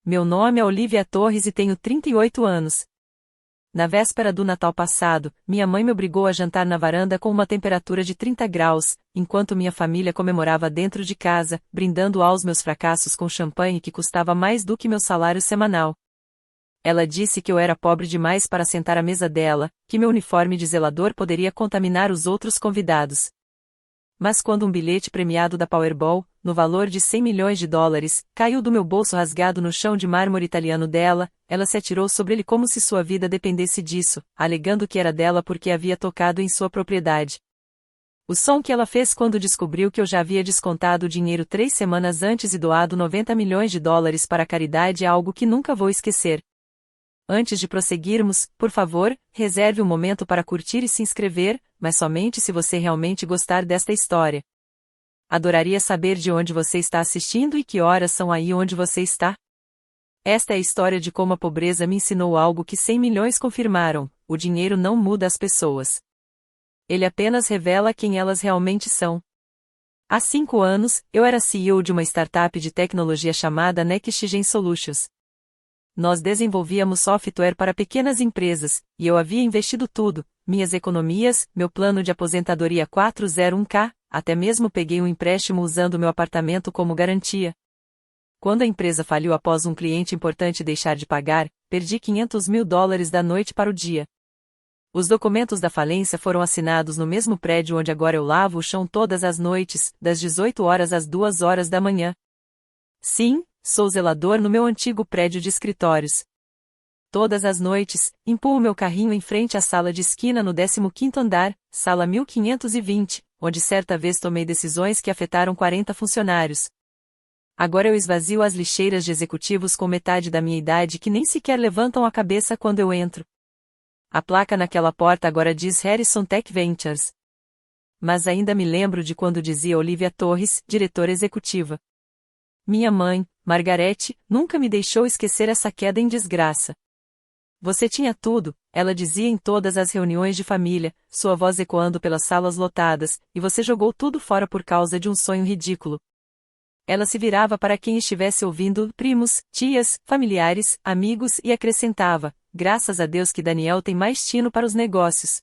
Meu nome é Olivia Torres e tenho 38 anos. Na véspera do Natal passado, minha mãe me obrigou a jantar na varanda com uma temperatura de 30 graus, enquanto minha família comemorava dentro de casa, brindando aos meus fracassos com champanhe que custava mais do que meu salário semanal. Ela disse que eu era pobre demais para sentar à mesa dela, que meu uniforme de zelador poderia contaminar os outros convidados. Mas quando um bilhete premiado da Powerball, no valor de 100 milhões de dólares, caiu do meu bolso rasgado no chão de mármore italiano dela, ela se atirou sobre ele como se sua vida dependesse disso, alegando que era dela porque havia tocado em sua propriedade. O som que ela fez quando descobriu que eu já havia descontado o dinheiro 3 semanas antes e doado 90 milhões de dólares para a caridade é algo que nunca vou esquecer. Antes de prosseguirmos, por favor, reserve um momento para curtir e se inscrever, mas somente se você realmente gostar desta história. Adoraria saber de onde você está assistindo e que horas são aí onde você está. Esta é a história de como a pobreza me ensinou algo que 100 milhões confirmaram: o dinheiro não muda as pessoas. Ele apenas revela quem elas realmente são. Há 5 anos, eu era CEO de uma startup de tecnologia chamada NextGen Solutions. Nós desenvolvíamos software para pequenas empresas, e eu havia investido tudo, minhas economias, meu plano de aposentadoria 401k, até mesmo peguei um empréstimo usando meu apartamento como garantia. Quando a empresa faliu após um cliente importante deixar de pagar, perdi 500 mil dólares da noite para o dia. Os documentos da falência foram assinados no mesmo prédio onde agora eu lavo o chão todas as noites, das 18 horas às 2 horas da manhã. Sim, sou zelador no meu antigo prédio de escritórios. Todas as noites, empurro meu carrinho em frente à sala de esquina no 15º andar, sala 1520, onde certa vez tomei decisões que afetaram 40 funcionários. Agora eu esvazio as lixeiras de executivos com metade da minha idade que nem sequer levantam a cabeça quando eu entro. A placa naquela porta agora diz Harrison Tech Ventures. Mas ainda me lembro de quando dizia Olivia Torres, diretora executiva. Minha mãe, Margarete, nunca me deixou esquecer essa queda em desgraça. Você tinha tudo, ela dizia em todas as reuniões de família, sua voz ecoando pelas salas lotadas, e você jogou tudo fora por causa de um sonho ridículo. Ela se virava para quem estivesse ouvindo, primos, tias, familiares, amigos e acrescentava: graças a Deus que Daniel tem mais tino para os negócios.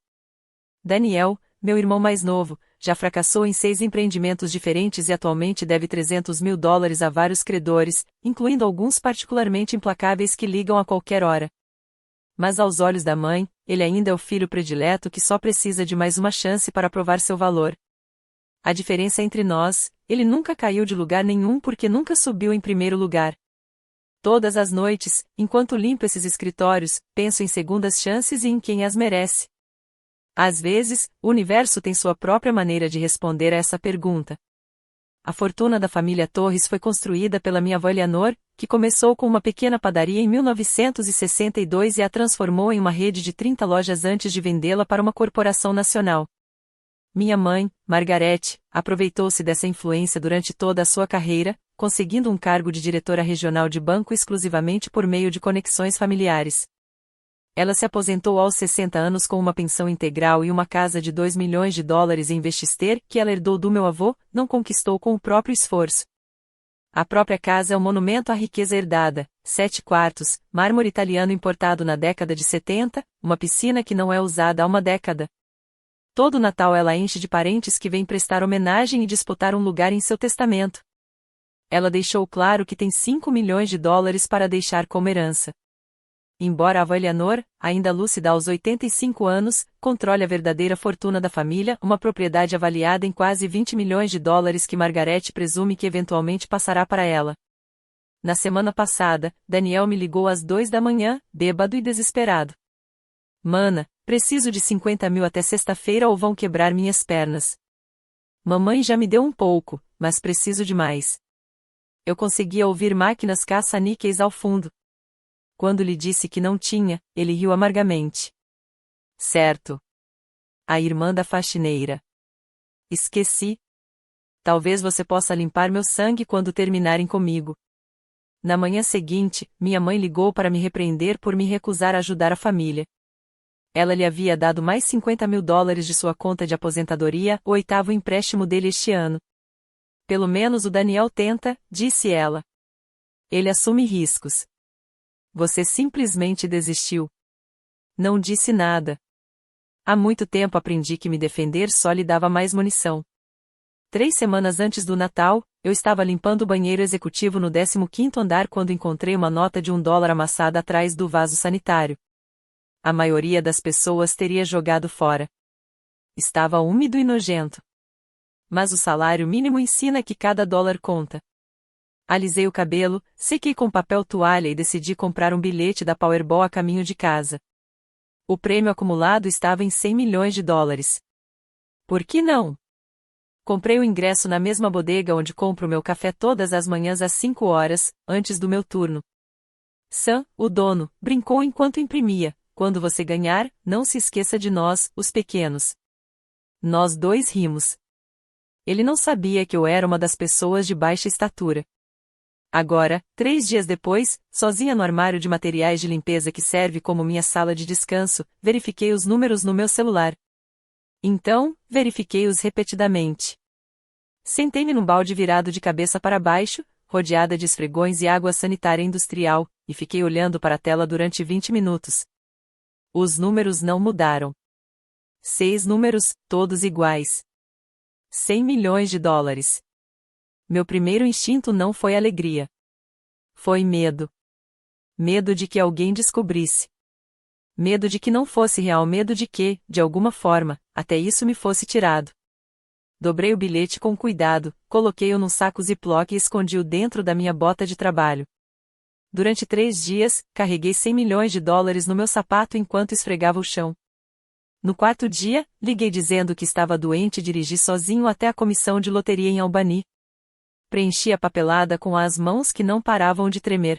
Daniel, meu irmão mais novo, já fracassou em 6 empreendimentos diferentes e atualmente deve 300 mil dólares a vários credores, incluindo alguns particularmente implacáveis que ligam a qualquer hora. Mas aos olhos da mãe, ele ainda é o filho predileto que só precisa de mais uma chance para provar seu valor. A diferença entre nós, ele nunca caiu de lugar nenhum porque nunca subiu em primeiro lugar. Todas as noites, enquanto limpo esses escritórios, penso em segundas chances e em quem as merece. Às vezes, o universo tem sua própria maneira de responder a essa pergunta. A fortuna da família Torres foi construída pela minha avó Eleanor, que começou com uma pequena padaria em 1962 e a transformou em uma rede de 30 lojas antes de vendê-la para uma corporação nacional. Minha mãe, Margarete, aproveitou-se dessa influência durante toda a sua carreira, conseguindo um cargo de diretora regional de banco exclusivamente por meio de conexões familiares. Ela se aposentou aos 60 anos com uma pensão integral e uma casa de 2 milhões de dólares em Westchester, que ela herdou do meu avô, não conquistou com o próprio esforço. A própria casa é um monumento à riqueza herdada, 7 quartos, mármore italiano importado na década de 70, uma piscina que não é usada há uma década. Todo Natal ela enche de parentes que vêm prestar homenagem e disputar um lugar em seu testamento. Ela deixou claro que tem 5 milhões de dólares para deixar como herança. Embora a avó Eleanor, ainda lúcida aos 85 anos, controle a verdadeira fortuna da família, uma propriedade avaliada em quase 20 milhões de dólares que Margarete presume que eventualmente passará para ela. Na semana passada, Daniel me ligou às 2 da manhã, bêbado e desesperado. Mana, preciso de 50 mil até sexta-feira ou vão quebrar minhas pernas. Mamãe já me deu um pouco, mas preciso de mais. Eu conseguia ouvir máquinas caça-níqueis ao fundo. Quando lhe disse que não tinha, ele riu amargamente. Certo. A irmã da faxineira. Esqueci. Talvez você possa limpar meu sangue quando terminarem comigo. Na manhã seguinte, minha mãe ligou para me repreender por me recusar a ajudar a família. Ela lhe havia dado mais 50 mil dólares de sua conta de aposentadoria, o 8º empréstimo dele este ano. Pelo menos o Daniel tenta, disse ela. Ele assume riscos. Você simplesmente desistiu. Não disse nada. Há muito tempo aprendi que me defender só lhe dava mais munição. 3 semanas antes do Natal, eu estava limpando o banheiro executivo no 15º andar quando encontrei uma nota de $1 amassada atrás do vaso sanitário. A maioria das pessoas teria jogado fora. Estava úmido e nojento. Mas o salário mínimo ensina que cada dólar conta. Alisei o cabelo, sequei com papel toalha e decidi comprar um bilhete da Powerball a caminho de casa. O prêmio acumulado estava em $100 milhões. Por que não? Comprei o ingresso na mesma bodega onde compro meu café todas as manhãs às 5 horas, antes do meu turno. Sam, o dono, brincou enquanto imprimia: quando você ganhar, não se esqueça de nós, os pequenos. Nós dois rimos. Ele não sabia que eu era uma das pessoas de baixa estatura. Agora, 3 dias depois, sozinha no armário de materiais de limpeza que serve como minha sala de descanso, verifiquei os números no meu celular. Então, verifiquei-os repetidamente. Sentei-me num balde virado de cabeça para baixo, rodeada de esfregões e água sanitária industrial, e fiquei olhando para a tela durante 20 minutos. Os números não mudaram. 6 números, todos iguais. $100 milhões. Meu primeiro instinto não foi alegria. Foi medo. Medo de que alguém descobrisse. Medo de que não fosse real, medo de que, de alguma forma, até isso me fosse tirado. Dobrei o bilhete com cuidado, coloquei-o num saco Ziploc e escondi-o dentro da minha bota de trabalho. Durante 3 dias, carreguei $100 milhões no meu sapato enquanto esfregava o chão. No 4º dia, liguei dizendo que estava doente e dirigi sozinho até a comissão de loteria em Albany. Preenchi a papelada com as mãos que não paravam de tremer.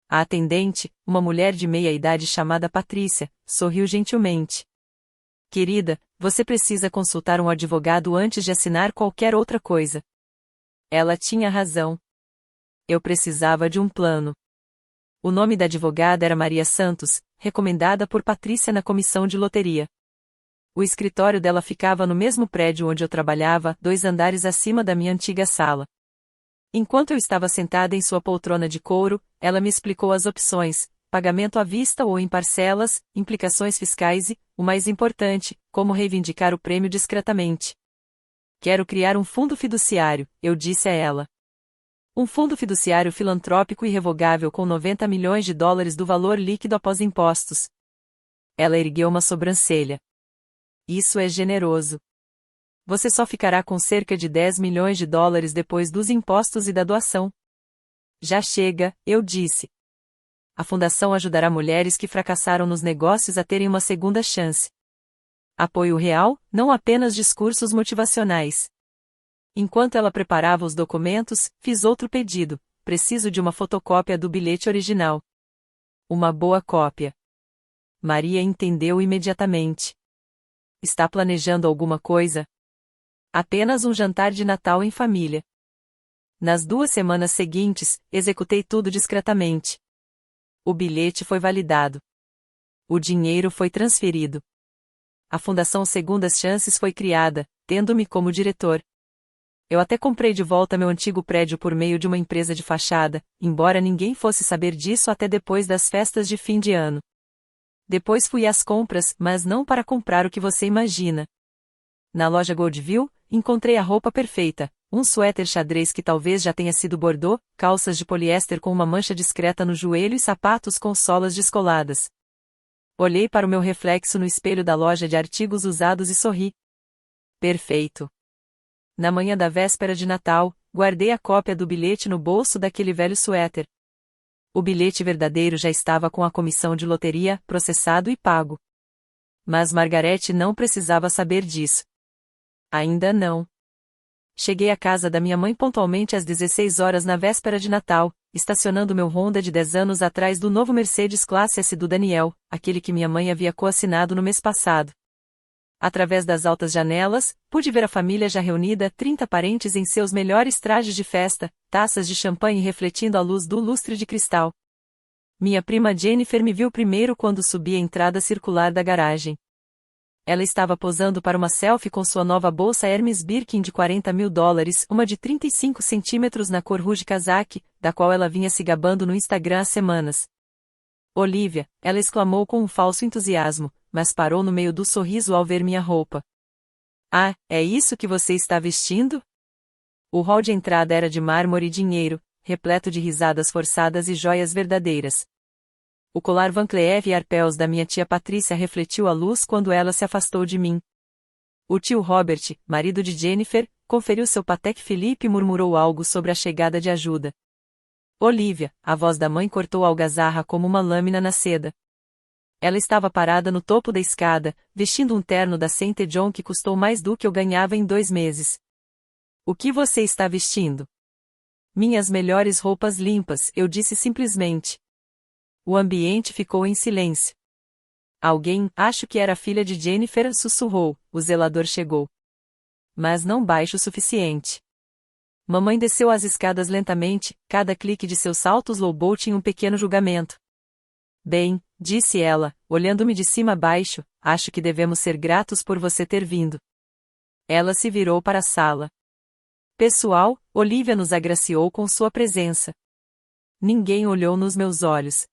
A atendente, uma mulher de meia-idade chamada Patrícia, sorriu gentilmente. Querida, você precisa consultar um advogado antes de assinar qualquer outra coisa. Ela tinha razão. Eu precisava de um plano. O nome da advogada era Maria Santos, recomendada por Patrícia na comissão de loteria. O escritório dela ficava no mesmo prédio onde eu trabalhava, 2 andares acima da minha antiga sala. Enquanto eu estava sentada em sua poltrona de couro, ela me explicou as opções: pagamento à vista ou em parcelas, implicações fiscais e, o mais importante, como reivindicar o prêmio discretamente. Quero criar um fundo fiduciário, eu disse a ela. Um fundo fiduciário filantrópico irrevogável com $90 milhões do valor líquido após impostos. Ela ergueu uma sobrancelha. Isso é generoso. Você só ficará com cerca de $10 milhões depois dos impostos e da doação. Já chega, eu disse. A fundação ajudará mulheres que fracassaram nos negócios a terem uma segunda chance. Apoio real, não apenas discursos motivacionais. Enquanto ela preparava os documentos, fiz outro pedido: preciso de uma fotocópia do bilhete original. Uma boa cópia. Maria entendeu imediatamente. Está planejando alguma coisa? Apenas um jantar de Natal em família. Nas 2 semanas seguintes, executei tudo discretamente. O bilhete foi validado. O dinheiro foi transferido. A Fundação Segundas Chances foi criada, tendo-me como diretor. Eu até comprei de volta meu antigo prédio por meio de uma empresa de fachada, embora ninguém fosse saber disso até depois das festas de fim de ano. Depois fui às compras, mas não para comprar o que você imagina. Na loja Goldville, encontrei a roupa perfeita: um suéter xadrez que talvez já tenha sido bordô, calças de poliéster com uma mancha discreta no joelho e sapatos com solas descoladas. Olhei para o meu reflexo no espelho da loja de artigos usados e sorri. Perfeito. Na manhã da véspera de Natal, guardei a cópia do bilhete no bolso daquele velho suéter. O bilhete verdadeiro já estava com a comissão de loteria, processado e pago. Mas Margarete não precisava saber disso. Ainda não. Cheguei à casa da minha mãe pontualmente às 16 horas na véspera de Natal, estacionando meu Honda de 10 anos atrás do novo Mercedes Classe S do Daniel, aquele que minha mãe havia coassinado no mês passado. Através das altas janelas, pude ver a família já reunida, 30 parentes em seus melhores trajes de festa, taças de champanhe refletindo a luz do lustre de cristal. Minha prima Jennifer me viu primeiro quando subi a entrada circular da garagem. Ela estava posando para uma selfie com sua nova bolsa Hermes Birkin de $40 mil, uma de 35 centímetros na cor rouge casaque, da qual ela vinha se gabando no Instagram há semanas. Olivia, ela exclamou com um falso entusiasmo, mas parou no meio do sorriso ao ver minha roupa. Ah, é isso que você está vestindo? O hall de entrada era de mármore e dinheiro, repleto de risadas forçadas e joias verdadeiras. O colar Van Cleef e Arpels da minha tia Patrícia refletiu a luz quando ela se afastou de mim. O tio Robert, marido de Jennifer, conferiu seu Patek Philippe e murmurou algo sobre a chegada de ajuda. Olivia, a voz da mãe cortou a algazarra como uma lâmina na seda. Ela estava parada no topo da escada, vestindo um terno da Saint John que custou mais do que eu ganhava em 2 meses. O que você está vestindo? Minhas melhores roupas limpas, eu disse simplesmente. O ambiente ficou em silêncio. Alguém, acho que era a filha de Jennifer, sussurrou, o zelador chegou. Mas não baixo o suficiente. Mamãe desceu as escadas lentamente, cada clique de seus saltos louvou-te em um pequeno julgamento. Bem, disse ela, olhando-me de cima a baixo, acho que devemos ser gratos por você ter vindo. Ela se virou para a sala. Pessoal, Olivia nos agraciou com sua presença. Ninguém olhou nos meus olhos.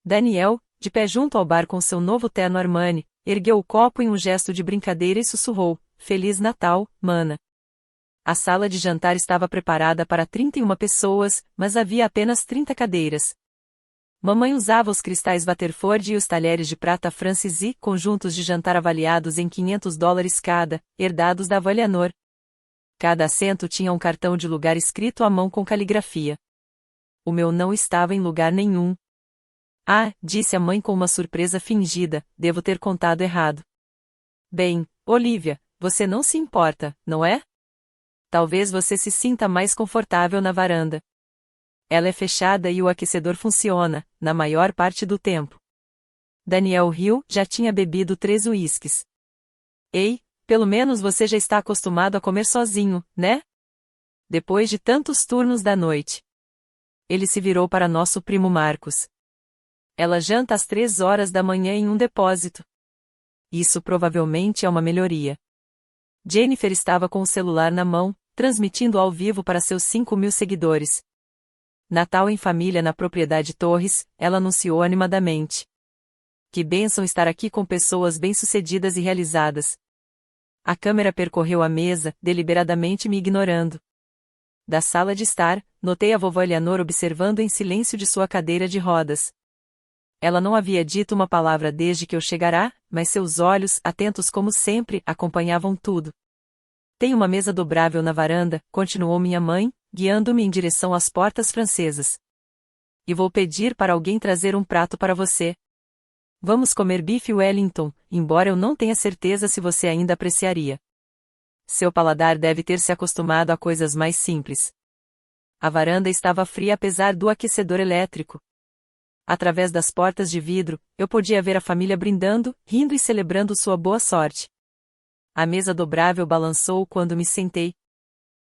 Daniel, de pé junto ao bar com seu novo terno Armani, ergueu o copo em um gesto de brincadeira e sussurrou, Feliz Natal, mana. A sala de jantar estava preparada para 31 pessoas, mas havia apenas 30 cadeiras. Mamãe usava os cristais Waterford e os talheres de prata Francis e conjuntos de jantar avaliados em $500 cada, herdados da avó Eleanor. Cada assento tinha um cartão de lugar escrito à mão com caligrafia. O meu não estava em lugar nenhum. Ah, disse a mãe com uma surpresa fingida, devo ter contado errado. Bem, Olivia, você não se importa, não é? Talvez você se sinta mais confortável na varanda. Ela é fechada e o aquecedor funciona, na maior parte do tempo. Daniel riu, já tinha bebido 3 uísques. Ei, pelo menos você já está acostumado a comer sozinho, né? Depois de tantos turnos da noite. Ele se virou para nosso primo Marcos. Ela janta às 3 horas da manhã em um depósito. Isso provavelmente é uma melhoria. Jennifer estava com o celular na mão, transmitindo ao vivo para seus 5.000 seguidores. Natal em família na propriedade Torres, ela anunciou animadamente. Que bênção estar aqui com pessoas bem-sucedidas e realizadas. A câmera percorreu a mesa, deliberadamente me ignorando. Da sala de estar, notei a vovó Eleanor observando em silêncio de sua cadeira de rodas. Ela não havia dito uma palavra desde que eu chegara, mas seus olhos, atentos como sempre, acompanhavam tudo. Tem uma mesa dobrável na varanda, continuou minha mãe, guiando-me em direção às portas francesas. E vou pedir para alguém trazer um prato para você. Vamos comer bife Wellington, embora eu não tenha certeza se você ainda apreciaria. Seu paladar deve ter se acostumado a coisas mais simples. A varanda estava fria apesar do aquecedor elétrico. Através das portas de vidro, eu podia ver a família brindando, rindo e celebrando sua boa sorte. A mesa dobrável balançou quando me sentei.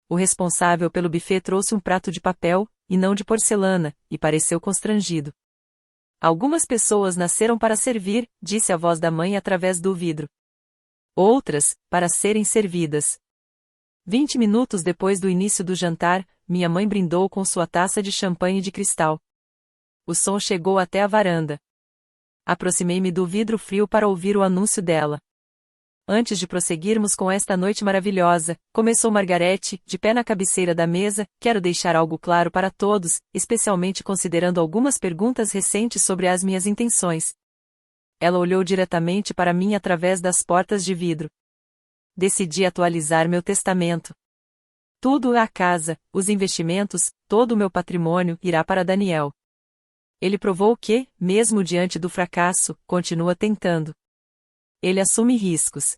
O responsável pelo buffet trouxe um prato de papel, e não de porcelana, e pareceu constrangido. Algumas pessoas nasceram para servir, disse a voz da mãe através do vidro. Outras, para serem servidas. 20 minutos depois do início do jantar, minha mãe brindou com sua taça de champanhe de cristal. O som chegou até a varanda. Aproximei-me do vidro frio para ouvir o anúncio dela. Antes de prosseguirmos com esta noite maravilhosa, começou Margarete, de pé na cabeceira da mesa, quero deixar algo claro para todos, especialmente considerando algumas perguntas recentes sobre as minhas intenções. Ela olhou diretamente para mim através das portas de vidro. Decidi atualizar meu testamento. Tudo a casa, os investimentos, todo o meu patrimônio irá para Daniel. Ele provou que, mesmo diante do fracasso, continua tentando. Ele assume riscos.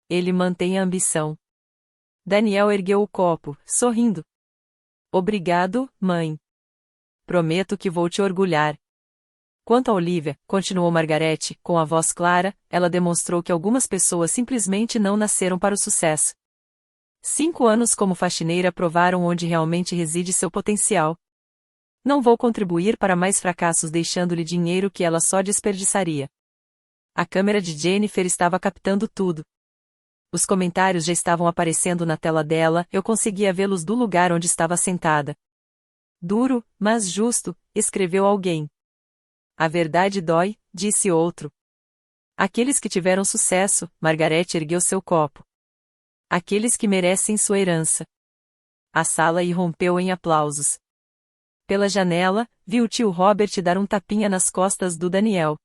Ele mantém a ambição. Daniel ergueu o copo, sorrindo. Obrigado, mãe. Prometo que vou te orgulhar. Quanto a Olivia, continuou Margarete, com a voz clara, ela demonstrou que algumas pessoas simplesmente não nasceram para o sucesso. 5 anos como faxineira provaram onde realmente reside seu potencial. Não vou contribuir para mais fracassos deixando-lhe dinheiro que ela só desperdiçaria. A câmera de Jennifer estava captando tudo. Os comentários já estavam aparecendo na tela dela, eu conseguia vê-los do lugar onde estava sentada. Duro, mas justo, escreveu alguém. A verdade dói, disse outro. Aqueles que tiveram sucesso, Margaret ergueu seu copo. Aqueles que merecem sua herança. A sala irrompeu em aplausos. Pela janela, vi o tio Robert dar um tapinha nas costas do Daniel.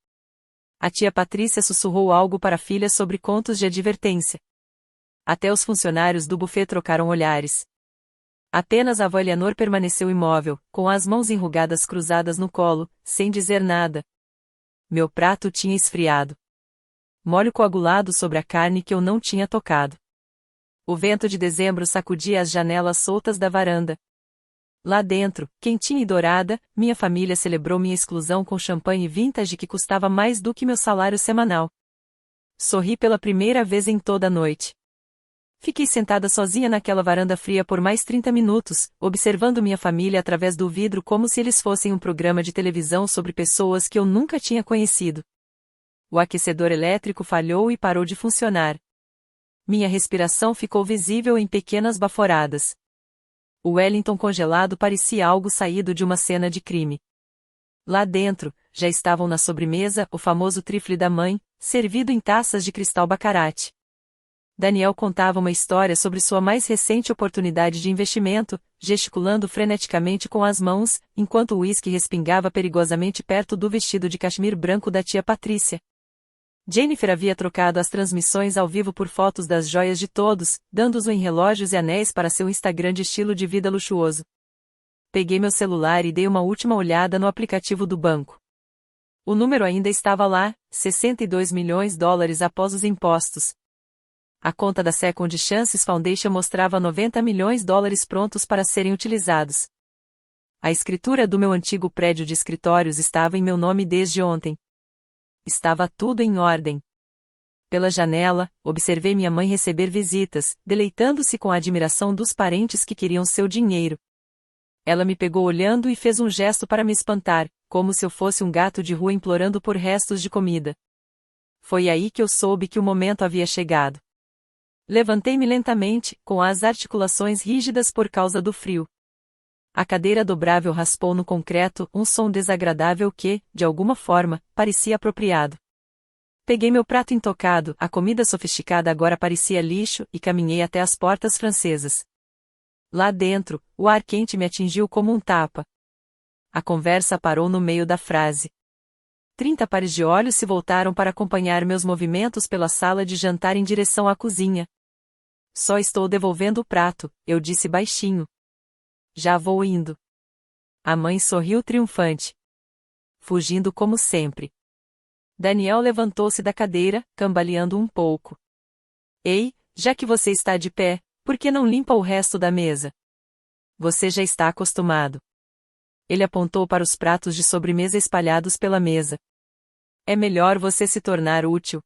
A tia Patrícia sussurrou algo para a filha sobre contos de advertência. Até os funcionários do buffet trocaram olhares. Apenas a avó Eleanor permaneceu imóvel, com as mãos enrugadas cruzadas no colo, sem dizer nada. Meu prato tinha esfriado. Molho coagulado sobre a carne que eu não tinha tocado. O vento de dezembro sacudia as janelas soltas da varanda. Lá dentro, quentinha e dourada, minha família celebrou minha exclusão com champanhe vintage que custava mais do que meu salário semanal. Sorri pela primeira vez em toda a noite. Fiquei sentada sozinha naquela varanda fria por mais 30 minutos, observando minha família através do vidro como se eles fossem um programa de televisão sobre pessoas que eu nunca tinha conhecido. O aquecedor elétrico falhou e parou de funcionar. Minha respiração ficou visível em pequenas baforadas. O Wellington congelado parecia algo saído de uma cena de crime. Lá dentro, já estavam na sobremesa o famoso trifle da mãe, servido em taças de cristal baccarat. Daniel contava uma história sobre sua mais recente oportunidade de investimento, gesticulando freneticamente com as mãos, enquanto o uísque respingava perigosamente perto do vestido de cachemir branco da tia Patrícia. Jennifer havia trocado as transmissões ao vivo por fotos das joias de todos, dando-os em relógios e anéis para seu Instagram de estilo de vida luxuoso. Peguei meu celular e dei uma última olhada no aplicativo do banco. O número ainda estava lá, 62 milhões de dólares após os impostos. A conta da Second Chances Foundation mostrava 90 milhões de dólares prontos para serem utilizados. A escritura do meu antigo prédio de escritórios estava em meu nome desde ontem. Estava tudo em ordem. Pela janela, observei minha mãe receber visitas, deleitando-se com a admiração dos parentes que queriam seu dinheiro. Ela me pegou olhando e fez um gesto para me espantar, como se eu fosse um gato de rua implorando por restos de comida. Foi aí que eu soube que o momento havia chegado. Levantei-me lentamente, com as articulações rígidas por causa do frio. A cadeira dobrável raspou no concreto um som desagradável que, de alguma forma, parecia apropriado. Peguei meu prato intocado, a comida sofisticada agora parecia lixo, e caminhei até as portas francesas. Lá dentro, o ar quente me atingiu como um tapa. A conversa parou no meio da frase. 30 pares de olhos se voltaram para acompanhar meus movimentos pela sala de jantar em direção à cozinha. Só estou devolvendo o prato, eu disse baixinho. Já vou indo. A mãe sorriu triunfante. Fugindo como sempre. Daniel levantou-se da cadeira, cambaleando um pouco. Ei, já que você está de pé, por que não limpa o resto da mesa? Você já está acostumado. Ele apontou para os pratos de sobremesa espalhados pela mesa. É melhor você se tornar útil.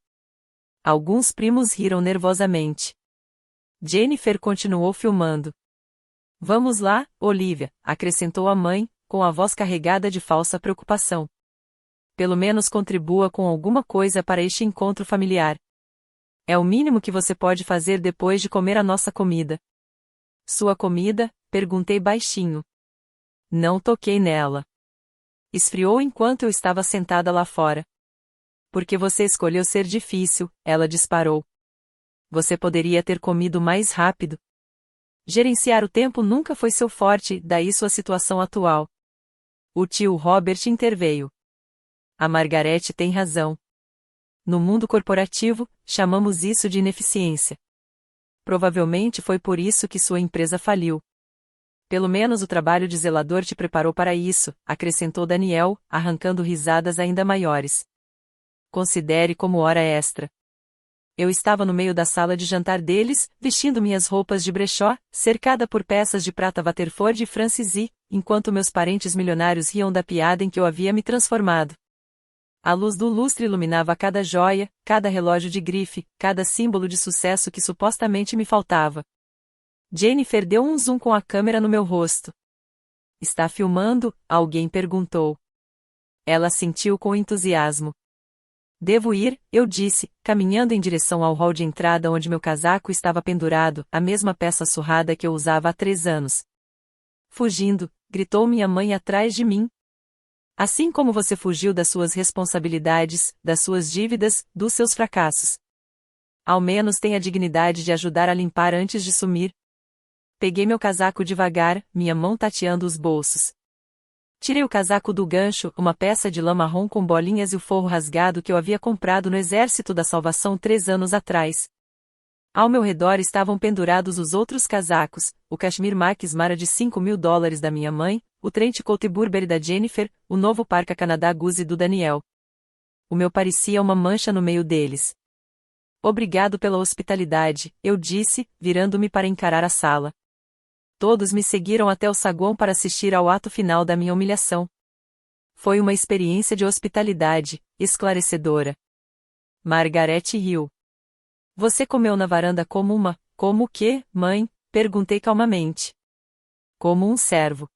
Alguns primos riram nervosamente. Jennifer continuou filmando. Vamos lá, Olivia, acrescentou a mãe, com a voz carregada de falsa preocupação. Pelo menos contribua com alguma coisa para este encontro familiar. É o mínimo que você pode fazer depois de comer a nossa comida. Sua comida? Perguntei baixinho. Não toquei nela. Esfriou enquanto eu estava sentada lá fora. Porque você escolheu ser difícil, ela disparou. Você poderia ter comido mais rápido. Gerenciar o tempo nunca foi seu forte, daí sua situação atual. O tio Robert interveio. A Margaret tem razão. No mundo corporativo, chamamos isso de ineficiência. Provavelmente foi por isso que sua empresa faliu. Pelo menos o trabalho de zelador te preparou para isso, acrescentou Daniel, arrancando risadas ainda maiores. Considere como hora extra. Eu estava no meio da sala de jantar deles, vestindo minhas roupas de brechó, cercada por peças de prata Waterford e Francis, enquanto meus parentes milionários riam da piada em que eu havia me transformado. A luz do lustre iluminava cada joia, cada relógio de grife, cada símbolo de sucesso que supostamente me faltava. Jennifer deu um zoom com a câmera no meu rosto. Está filmando? Alguém perguntou. Ela assentiu com entusiasmo. Devo ir, eu disse, caminhando em direção ao hall de entrada onde meu casaco estava pendurado, a mesma peça surrada que eu usava há 3 anos. Fugindo, gritou minha mãe atrás de mim. Assim como você fugiu das suas responsabilidades, das suas dívidas, dos seus fracassos. Ao menos tenha a dignidade de ajudar a limpar antes de sumir. Peguei meu casaco devagar, minha mão tateando os bolsos. Tirei o casaco do gancho, uma peça de lã marrom com bolinhas e o forro rasgado que eu havia comprado no Exército da Salvação 3 anos atrás. Ao meu redor estavam pendurados os outros casacos, o Cashmere Max Mara de $5.000 da minha mãe, o Trench Coat Burberry da Jennifer, o novo Parka Canadá Goose do Daniel. O meu parecia uma mancha no meio deles. Obrigado pela hospitalidade, eu disse, virando-me para encarar a sala. Todos me seguiram até o saguão para assistir ao ato final da minha humilhação. Foi uma experiência de hospitalidade, esclarecedora. Margaret riu. Você comeu na varanda como o quê, mãe? Perguntei calmamente. Como um servo.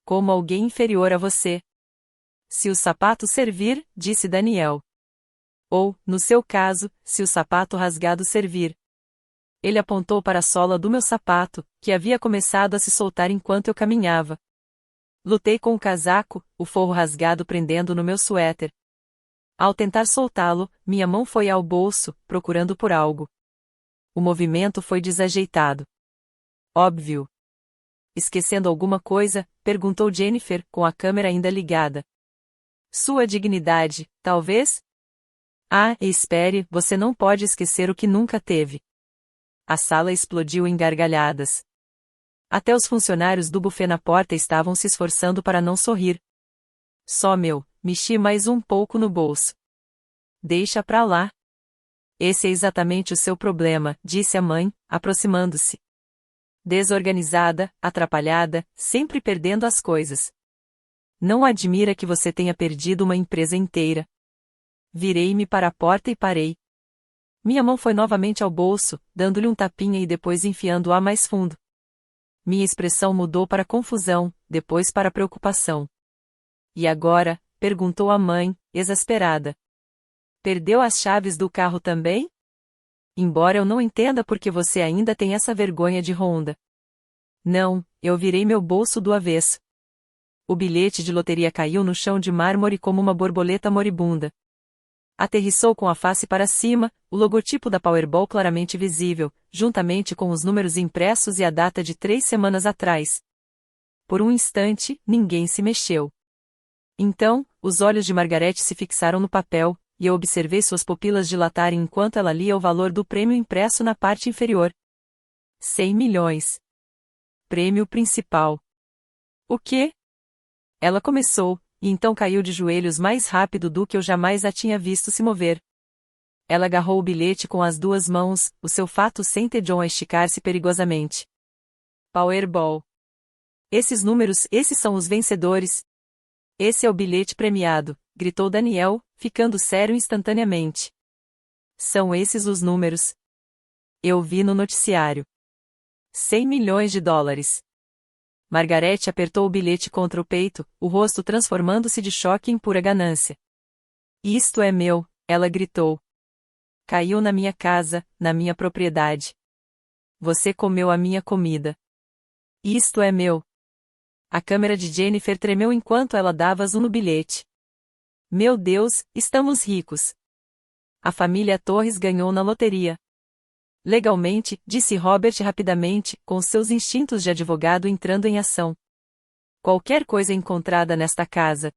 Como alguém inferior a você. Se o sapato servir, disse Daniel. Ou, no seu caso, se o sapato rasgado servir. Ele apontou para a sola do meu sapato, que havia começado a se soltar enquanto eu caminhava. Lutei com o casaco, o forro rasgado prendendo no meu suéter. Ao tentar soltá-lo, minha mão foi ao bolso, procurando por algo. O movimento foi desajeitado. Óbvio. Esquecendo alguma coisa? Perguntou Jennifer, com a câmera ainda ligada. Sua dignidade, talvez? Ah, espere, você não pode esquecer o que nunca teve. A sala explodiu em gargalhadas. Até os funcionários do buffet na porta estavam se esforçando para não sorrir. Só mexi mais um pouco no bolso. Deixa pra lá. Esse é exatamente o seu problema, disse a mãe, aproximando-se. Desorganizada, atrapalhada, sempre perdendo as coisas. Não admira que você tenha perdido uma empresa inteira. Virei-me para a porta e parei. Minha mão foi novamente ao bolso, dando-lhe um tapinha e depois enfiando-a mais fundo. Minha expressão mudou para confusão, depois para preocupação. E agora? Perguntou a mãe, exasperada. Perdeu as chaves do carro também? Embora eu não entenda por que você ainda tem essa vergonha de Honda. Não, eu virei meu bolso do avesso. O bilhete de loteria caiu no chão de mármore como uma borboleta moribunda. Aterrissou com a face para cima, o logotipo da Powerball claramente visível, juntamente com os números impressos e a data de 3 semanas atrás. Por um instante, ninguém se mexeu. Então, os olhos de Margaret se fixaram no papel, e eu observei suas pupilas dilatarem enquanto ela lia o valor do prêmio impresso na parte inferior. 100 milhões. Prêmio principal. O quê? Ela começou, e então caiu de joelhos mais rápido do que eu jamais a tinha visto se mover. Ela agarrou o bilhete com as 2 mãos, o seu fato sem John a esticar-se perigosamente. Powerball. Esses números, esses são os vencedores. Esse é o bilhete premiado, gritou Daniel, ficando sério instantaneamente. São esses os números. Eu vi no noticiário. 100 milhões de dólares. Margaret apertou o bilhete contra o peito, o rosto transformando-se de choque em pura ganância. Isto é meu, ela gritou. Caiu na minha casa, na minha propriedade. Você comeu a minha comida. Isto é meu. A câmera de Jennifer tremeu enquanto ela dava zoom no bilhete. Meu Deus, estamos ricos. A família Torres ganhou na loteria. Legalmente, disse Robert rapidamente, com seus instintos de advogado entrando em ação. Qualquer coisa encontrada nesta casa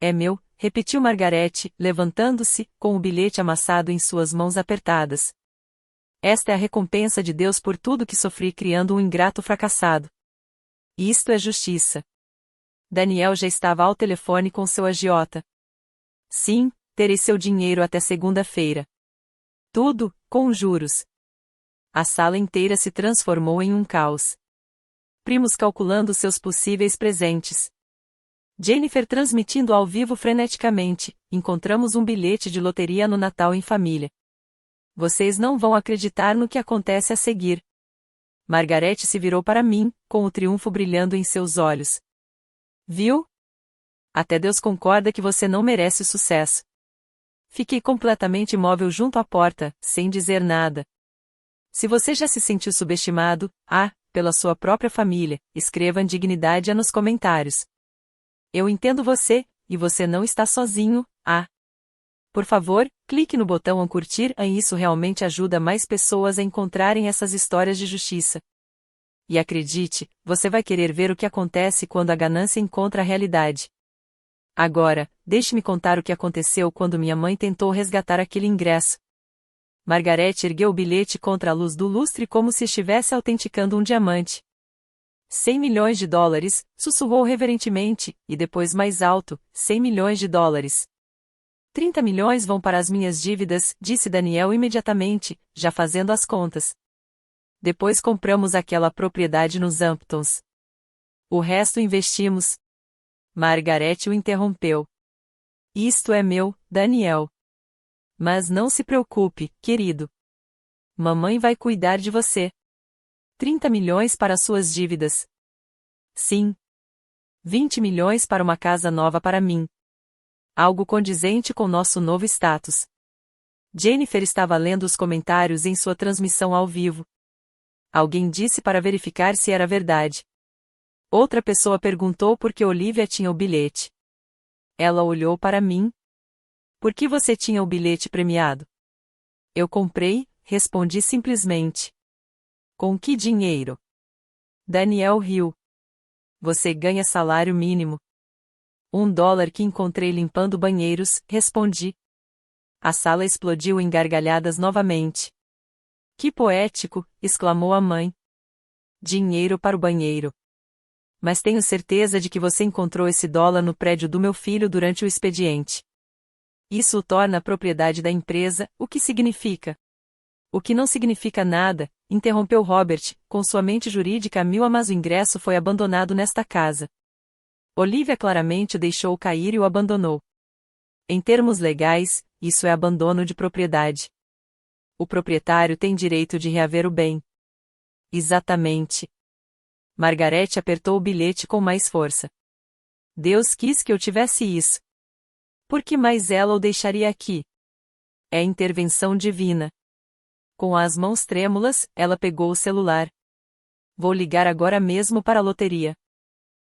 é meu, repetiu Margaret, levantando-se, com o bilhete amassado em suas mãos apertadas. Esta é a recompensa de Deus por tudo que sofri criando um ingrato fracassado. Isto é justiça. Daniel já estava ao telefone com seu agiota. Sim, terei seu dinheiro até segunda-feira. Tudo, com juros. A sala inteira se transformou em um caos. Primos calculando seus possíveis presentes. Jennifer transmitindo ao vivo freneticamente, encontramos um bilhete de loteria no Natal em família. Vocês não vão acreditar no que acontece a seguir. Margaret se virou para mim, com o triunfo brilhando em seus olhos. Viu? Até Deus concorda que você não merece o sucesso. Fiquei completamente imóvel junto à porta, sem dizer nada. Se você já se sentiu subestimado, pela sua própria família, escreva indignidade nos comentários. Eu entendo você, e você não está sozinho, ah. Por favor, clique no botão curtir e isso realmente ajuda mais pessoas a encontrarem essas histórias de justiça. E acredite, você vai querer ver o que acontece quando a ganância encontra a realidade. Agora, deixe-me contar o que aconteceu quando minha mãe tentou resgatar aquele ingresso. Margaret ergueu o bilhete contra a luz do lustre como se estivesse autenticando um diamante. 100 milhões de dólares, sussurrou reverentemente, e depois mais alto, 100 milhões de dólares. 30 milhões vão para as minhas dívidas, disse Daniel imediatamente, já fazendo as contas. Depois compramos aquela propriedade nos Hamptons. O resto investimos. Margaret o interrompeu. Isto é meu, Daniel. Mas não se preocupe, querido. Mamãe vai cuidar de você. 30 milhões para suas dívidas. Sim. 20 milhões para uma casa nova para mim. Algo condizente com nosso novo status. Jennifer estava lendo os comentários em sua transmissão ao vivo. Alguém disse para verificar se era verdade. Outra pessoa perguntou por que Olivia tinha o bilhete. Ela olhou para mim. Por que você tinha o bilhete premiado? Eu comprei, respondi simplesmente. Com que dinheiro? Daniel riu. Você ganha salário mínimo. $1 que encontrei limpando banheiros, respondi. A sala explodiu em gargalhadas novamente. Que poético, exclamou a mãe. Dinheiro para o banheiro. Mas tenho certeza de que você encontrou esse dólar no prédio do meu filho durante o expediente. Isso o torna propriedade da empresa, o que significa? O que não significa nada, interrompeu Robert, com sua mente jurídica a mil, mas o ingresso foi abandonado nesta casa. Olivia claramente o deixou cair e o abandonou. Em termos legais, isso é abandono de propriedade. O proprietário tem direito de reaver o bem. Exatamente. Margaret apertou o bilhete com mais força. Deus quis que eu tivesse isso. Por que mais ela o deixaria aqui? É intervenção divina. Com as mãos trêmulas, ela pegou o celular. Vou ligar agora mesmo para a loteria.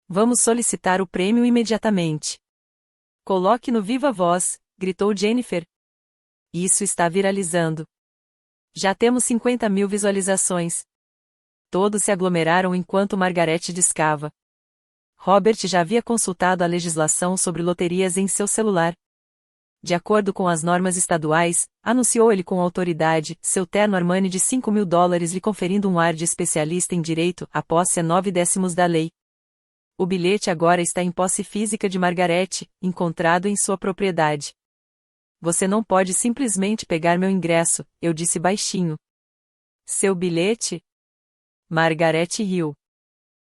Vamos solicitar o prêmio imediatamente. Coloque no Viva Voz, gritou Jennifer. Isso está viralizando. Já temos 50 mil visualizações. Todos se aglomeraram enquanto Margaret discava. Robert já havia consultado a legislação sobre loterias em seu celular. De acordo com as normas estaduais, anunciou ele com autoridade, seu terno Armani de $5.000 lhe conferindo um ar de especialista em direito, a posse é 9/10 da lei. O bilhete agora está em posse física de Margaret, encontrado em sua propriedade. Você não pode simplesmente pegar meu ingresso, eu disse baixinho. Seu bilhete? Margaret riu.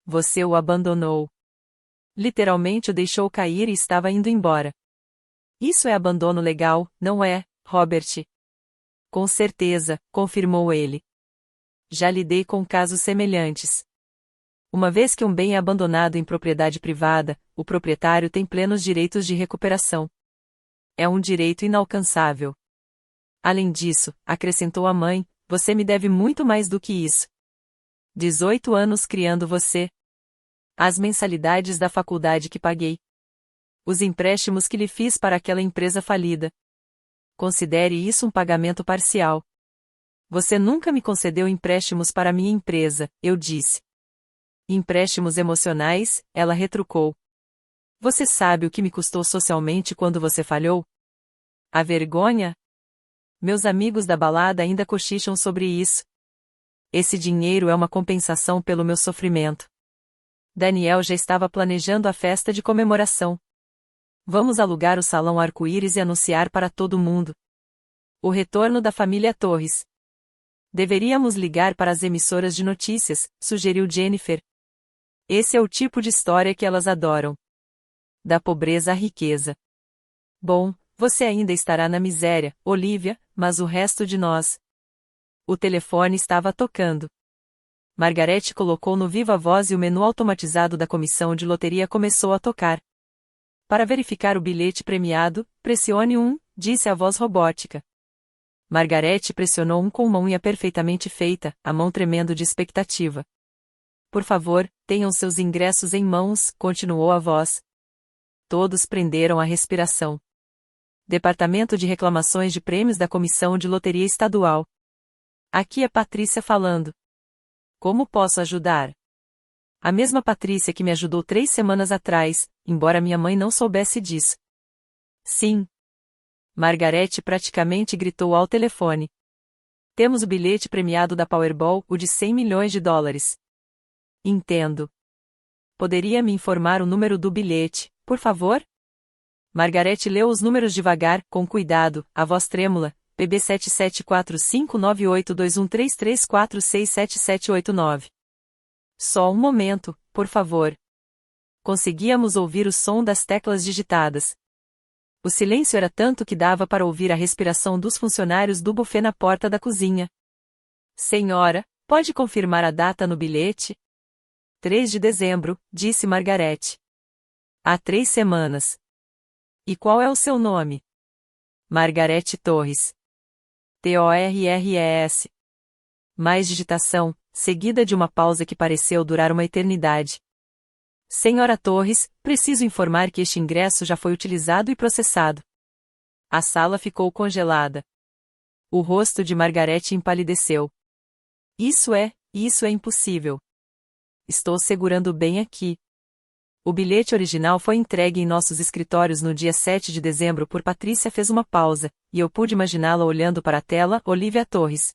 Você o abandonou. Literalmente o deixou cair e estava indo embora. Isso é abandono legal, não é, Robert? Com certeza, confirmou ele. Já lidei com casos semelhantes. Uma vez que um bem é abandonado em propriedade privada, o proprietário tem plenos direitos de recuperação. É um direito inalcançável. Além disso, acrescentou a mãe, você me deve muito mais do que isso. 18 anos criando você. As mensalidades da faculdade que paguei. Os empréstimos que lhe fiz para aquela empresa falida. Considere isso um pagamento parcial. Você nunca me concedeu empréstimos para minha empresa, eu disse. Empréstimos emocionais, ela retrucou. Você sabe o que me custou socialmente quando você falhou? A vergonha? Meus amigos da balada ainda cochicham sobre isso. Esse dinheiro é uma compensação pelo meu sofrimento. Daniel já estava planejando a festa de comemoração. Vamos alugar o salão arco-íris e anunciar para todo mundo. O retorno da família Torres. Deveríamos ligar para as emissoras de notícias, sugeriu Jennifer. Esse é o tipo de história que elas adoram. Da pobreza à riqueza. Bom, você ainda estará na miséria, Olivia, mas o resto de nós. O telefone estava tocando. Margaret colocou no Viva Voz e o menu automatizado da comissão de loteria começou a tocar. Para verificar o bilhete premiado, pressione 1, disse a voz robótica. Margaret pressionou 1 com uma unha perfeitamente feita, a mão tremendo de expectativa. Por favor, tenham seus ingressos em mãos, continuou a voz. Todos prenderam a respiração. Departamento de Reclamações de Prêmios da Comissão de Loteria Estadual. Aqui é Patrícia falando. Como posso ajudar? A mesma Patrícia que me ajudou 3 semanas atrás, embora minha mãe não soubesse disso. Sim. Margarete praticamente gritou ao telefone. Temos o bilhete premiado da Powerball, o de 100 milhões de dólares. Entendo. Poderia me informar o número do bilhete, por favor? Margarete leu os números devagar, com cuidado, a voz trêmula, PB 7745982133467789. Só um momento, por favor. Conseguíamos ouvir o som das teclas digitadas. O silêncio era tanto que dava para ouvir a respiração dos funcionários do buffet na porta da cozinha. Senhora, pode confirmar a data no bilhete? 3 de dezembro, disse Margarete. Há 3 semanas. E qual é o seu nome? Margarete Torres. Torres. Mais digitação, seguida de uma pausa que pareceu durar uma eternidade. Senhora Torres, preciso informar que este ingresso já foi utilizado e processado. A sala ficou congelada. O rosto de Margarete empalideceu. Isso é impossível. Estou segurando bem aqui. O bilhete original foi entregue em nossos escritórios no dia 7 de dezembro por Patrícia. Fez uma pausa, e eu pude imaginá-la olhando para a tela. Olivia Torres.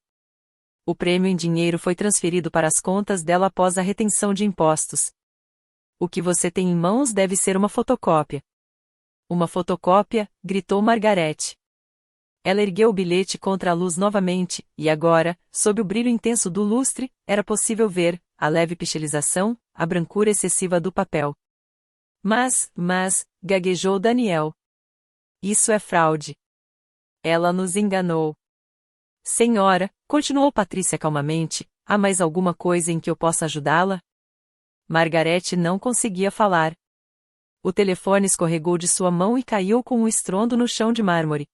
O prêmio em dinheiro foi transferido para as contas dela após a retenção de impostos. O que você tem em mãos deve ser uma fotocópia. Uma fotocópia, gritou Margarete. Ela ergueu o bilhete contra a luz novamente, e agora, sob o brilho intenso do lustre, era possível ver a leve pixelização, a brancura excessiva do papel. Mas, gaguejou Daniel. Isso é fraude. Ela nos enganou. Senhora, continuou Patrícia calmamente, há mais alguma coisa em que eu possa ajudá-la? Margarete não conseguia falar. O telefone escorregou de sua mão e caiu com um estrondo no chão de mármore.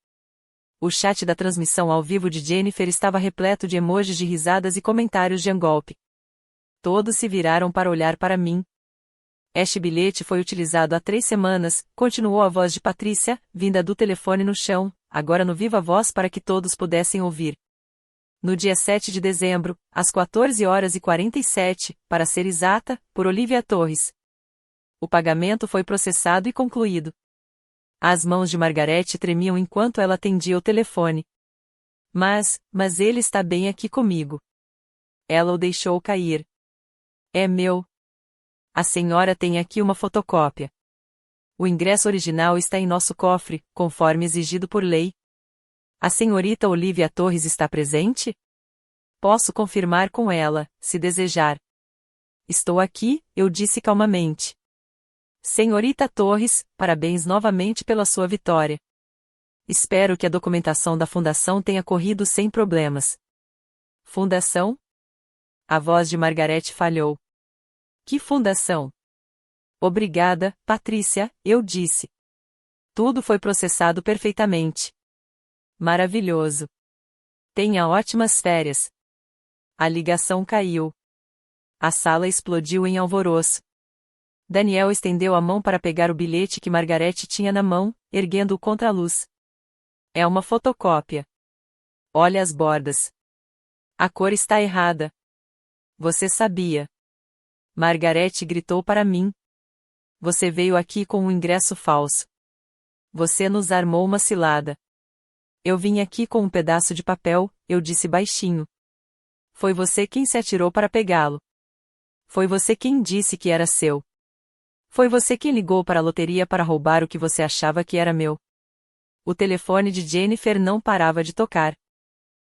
O chat da transmissão ao vivo de Jennifer estava repleto de emojis de risadas e comentários de engolpe. Todos se viraram para olhar para mim. Este bilhete foi utilizado há 3 semanas, continuou a voz de Patrícia, vinda do telefone no chão, agora no viva voz para que todos pudessem ouvir. No dia 7 de dezembro, às 14h47, para ser exata, por Olivia Torres. O pagamento foi processado e concluído. As mãos de Margarete tremiam enquanto ela atendia o telefone. Mas ele está bem aqui comigo. Ela o deixou cair. É meu. A senhora tem aqui uma fotocópia. O ingresso original está em nosso cofre, conforme exigido por lei. A senhorita Olivia Torres está presente? Posso confirmar com ela, se desejar. Estou aqui, eu disse calmamente. Senhorita Torres, parabéns novamente pela sua vitória. Espero que a documentação da fundação tenha corrido sem problemas. Fundação? A voz de Margarete falhou. Que fundação? Obrigada, Patrícia, eu disse. Tudo foi processado perfeitamente. Maravilhoso. Tenha ótimas férias. A ligação caiu. A sala explodiu em alvoroço. Daniel estendeu a mão para pegar o bilhete que Margarete tinha na mão, erguendo-o contra a luz. É uma fotocópia. Olha as bordas. A cor está errada. Você sabia. Margarete gritou para mim. Você veio aqui com um ingresso falso. Você nos armou uma cilada. Eu vim aqui com um pedaço de papel, eu disse baixinho. Foi você quem se atirou para pegá-lo. Foi você quem disse que era seu. Foi você quem ligou para a loteria para roubar o que você achava que era meu. O telefone de Jennifer não parava de tocar.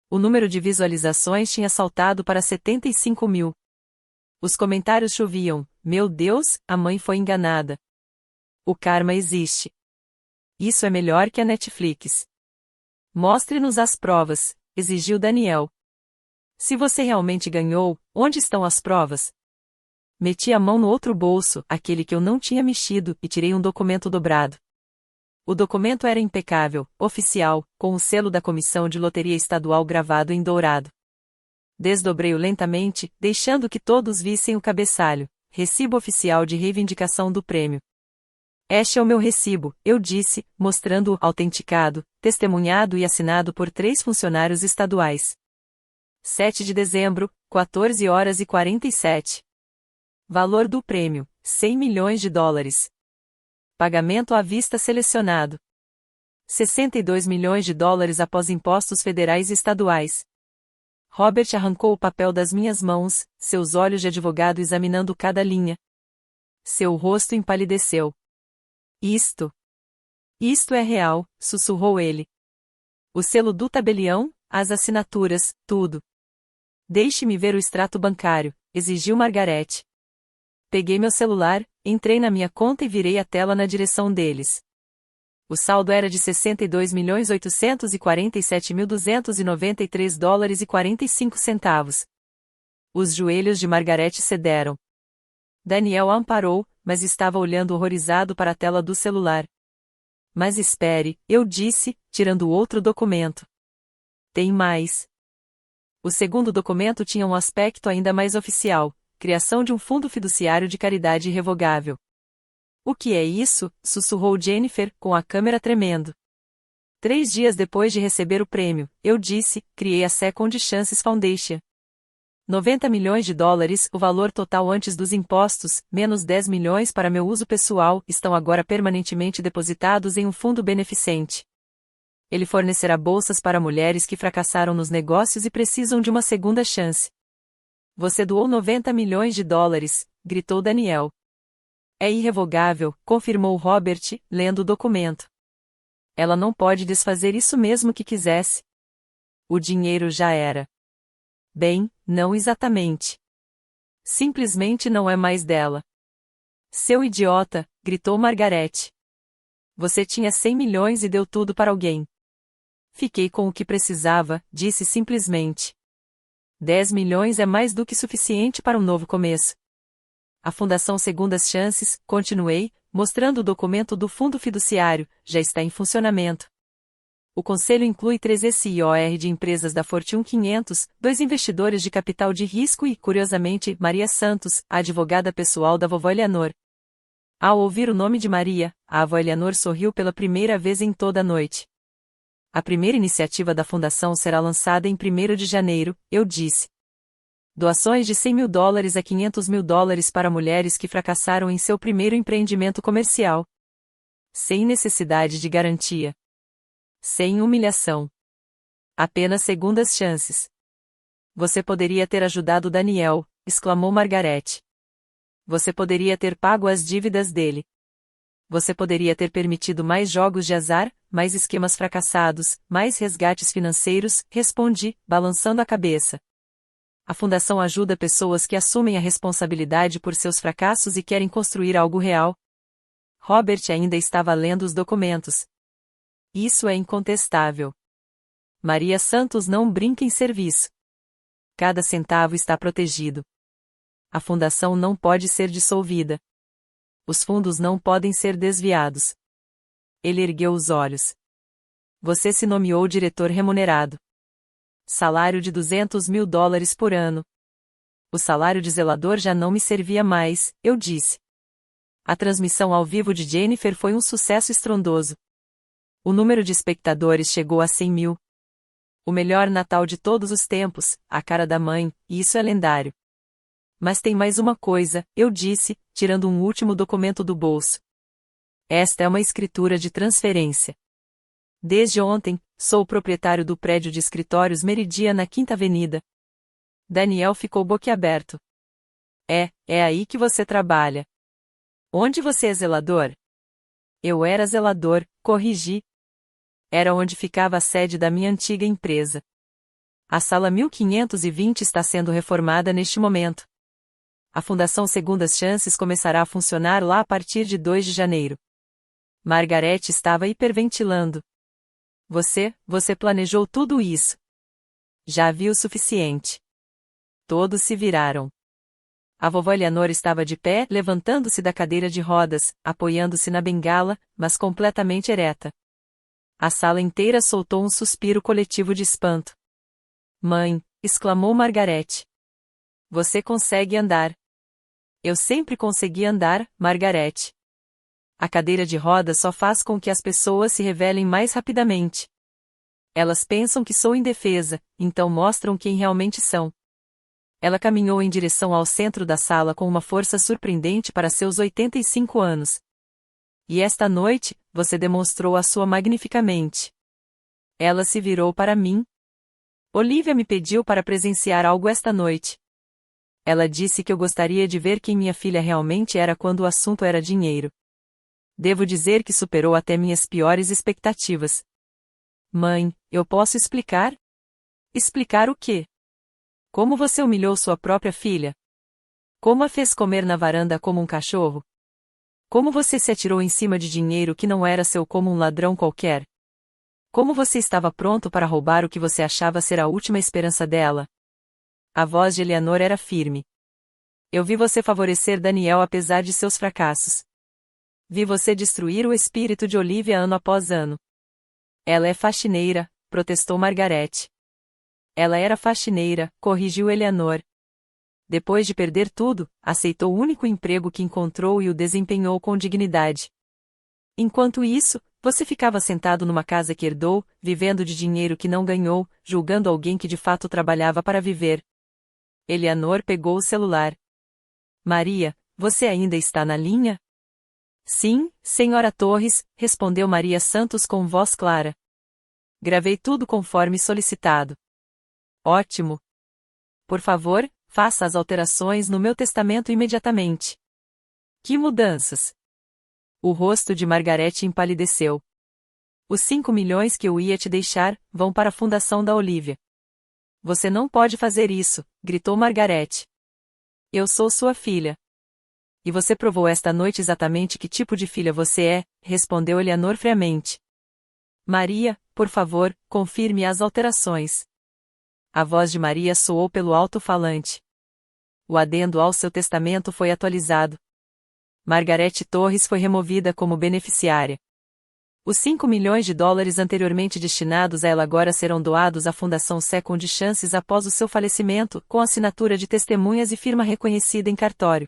O número de visualizações tinha saltado para 75 mil. Os comentários choviam. Meu Deus, a mãe foi enganada. O karma existe. Isso é melhor que a Netflix. Mostre-nos as provas, exigiu Daniel. Se você realmente ganhou, onde estão as provas? Meti a mão no outro bolso, aquele que eu não tinha mexido, e tirei um documento dobrado. O documento era impecável, oficial, com o selo da Comissão de Loteria Estadual gravado em dourado. Desdobrei-o lentamente, deixando que todos vissem o cabeçalho, recibo oficial de reivindicação do prêmio. Este é o meu recibo, eu disse, mostrando-o autenticado, testemunhado e assinado por 3 funcionários estaduais. 7 de dezembro, 14 horas e 47. Valor do prêmio, $100 milhões. Pagamento à vista selecionado. $62 milhões após impostos federais e estaduais. Robert arrancou o papel das minhas mãos, seus olhos de advogado examinando cada linha. Seu rosto empalideceu. Isto é real, sussurrou ele. O selo do tabelião, as assinaturas, tudo. Deixe-me ver o extrato bancário, exigiu Margarete. Peguei meu celular, entrei na minha conta e virei a tela na direção deles. O saldo era de $62.847.293,45. Os joelhos de Margarete cederam. Daniel a amparou, mas estava olhando horrorizado para a tela do celular. Mas espere, eu disse, tirando outro documento. Tem mais. O segundo documento tinha um aspecto ainda mais oficial, criação de um fundo fiduciário de caridade irrevogável. O que é isso? Sussurrou Jennifer, com a câmera tremendo. 3 dias depois de receber o prêmio, eu disse, criei a Second Chances Foundation. $90 milhões, o valor total antes dos impostos, menos 10 milhões para meu uso pessoal, estão agora permanentemente depositados em um fundo beneficente. Ele fornecerá bolsas para mulheres que fracassaram nos negócios e precisam de uma segunda chance. Você doou $90 milhões, gritou Daniel. É irrevogável, confirmou Robert, lendo o documento. Ela não pode desfazer isso mesmo que quisesse. O dinheiro já era. Bem, não exatamente. Simplesmente não é mais dela. Seu idiota, gritou Margarete. Você tinha 100 milhões e deu tudo para alguém. Fiquei com o que precisava, disse simplesmente. 10 milhões é mais do que suficiente para um novo começo. A Fundação Segundas Chances, continuei, mostrando o documento do fundo fiduciário, já está em funcionamento. O conselho inclui 13 CIOR de empresas da Fortune 500, 2 investidores de capital de risco e, curiosamente, Maria Santos, a advogada pessoal da vovó Eleanor. Ao ouvir o nome de Maria, a avó Eleanor sorriu pela primeira vez em toda a noite. A primeira iniciativa da fundação será lançada em 1º de janeiro, eu disse. Doações de $100 mil a $500 mil para mulheres que fracassaram em seu primeiro empreendimento comercial. Sem necessidade de garantia. Sem humilhação. Apenas segundas chances. Você poderia ter ajudado Daniel, exclamou Margarete. Você poderia ter pago as dívidas dele. Você poderia ter permitido mais jogos de azar, mais esquemas fracassados, mais resgates financeiros, respondi, balançando a cabeça. A fundação ajuda pessoas que assumem a responsabilidade por seus fracassos e querem construir algo real. Robert ainda estava lendo os documentos. Isso é incontestável. Maria Santos não brinca em serviço. Cada centavo está protegido. A fundação não pode ser dissolvida. Os fundos não podem ser desviados. Ele ergueu os olhos. Você se nomeou diretor remunerado. Salário de $200 mil por ano. O salário de zelador já não me servia mais, eu disse. A transmissão ao vivo de Jennifer foi um sucesso estrondoso. O número de espectadores chegou a 100 mil. O melhor Natal de todos os tempos, a cara da mãe, e isso é lendário. Mas tem mais uma coisa, eu disse, tirando um último documento do bolso. Esta é uma escritura de transferência. Desde ontem, sou o proprietário do prédio de escritórios Meridia na Quinta Avenida. Daniel ficou boquiaberto. É aí que você trabalha. Onde você é zelador? Eu era zelador, corrigi. Era onde ficava a sede da minha antiga empresa. A sala 1520 está sendo reformada neste momento. A Fundação Segundas Chances começará a funcionar lá a partir de 2 de janeiro. Margarete estava hiperventilando. Você planejou tudo isso. Já vi o suficiente. Todos se viraram. A vovó Eleanor estava de pé, levantando-se da cadeira de rodas, apoiando-se na bengala, mas completamente ereta. A sala inteira soltou um suspiro coletivo de espanto. Mãe, exclamou Margarete. Você consegue andar. Eu sempre consegui andar, Margarete. A cadeira de rodas só faz com que as pessoas se revelem mais rapidamente. Elas pensam que sou indefesa, então mostram quem realmente são. Ela caminhou em direção ao centro da sala com uma força surpreendente para seus 85 anos. E esta noite, você demonstrou a sua magnificamente. Ela se virou para mim. Olivia me pediu para presenciar algo esta noite. Ela disse que eu gostaria de ver quem minha filha realmente era quando o assunto era dinheiro. Devo dizer que superou até minhas piores expectativas. Mãe, eu posso explicar? Explicar o quê? Como você humilhou sua própria filha? Como a fez comer na varanda como um cachorro? Como você se atirou em cima de dinheiro que não era seu como um ladrão qualquer? Como você estava pronto para roubar o que você achava ser a última esperança dela? A voz de Eleanor era firme. Eu vi você favorecer Daniel apesar de seus fracassos. Vi você destruir o espírito de Olivia ano após ano. Ela é faxineira, protestou Margaret. Ela era faxineira, corrigiu Eleanor. Depois de perder tudo, aceitou o único emprego que encontrou e o desempenhou com dignidade. Enquanto isso, você ficava sentado numa casa que herdou, vivendo de dinheiro que não ganhou, julgando alguém que de fato trabalhava para viver. Eleanor pegou o celular. Maria, você ainda está na linha? Sim, senhora Torres, respondeu Maria Santos com voz clara. Gravei tudo conforme solicitado. Ótimo. Por favor, faça as alterações no meu testamento imediatamente. Que mudanças? O rosto de Margaret empalideceu. Os 5 milhões que eu ia te deixar, vão para a fundação da Olivia. Você não pode fazer isso, gritou Margaret. Eu sou sua filha. E você provou esta noite exatamente que tipo de filha você é, respondeu Eleanor friamente. Maria, por favor, confirme as alterações. A voz de Maria soou pelo alto-falante. O adendo ao seu testamento foi atualizado. Margaret Torres foi removida como beneficiária. Os 5 milhões de dólares anteriormente destinados a ela agora serão doados à Fundação Second Chances após o seu falecimento, com assinatura de testemunhas e firma reconhecida em cartório.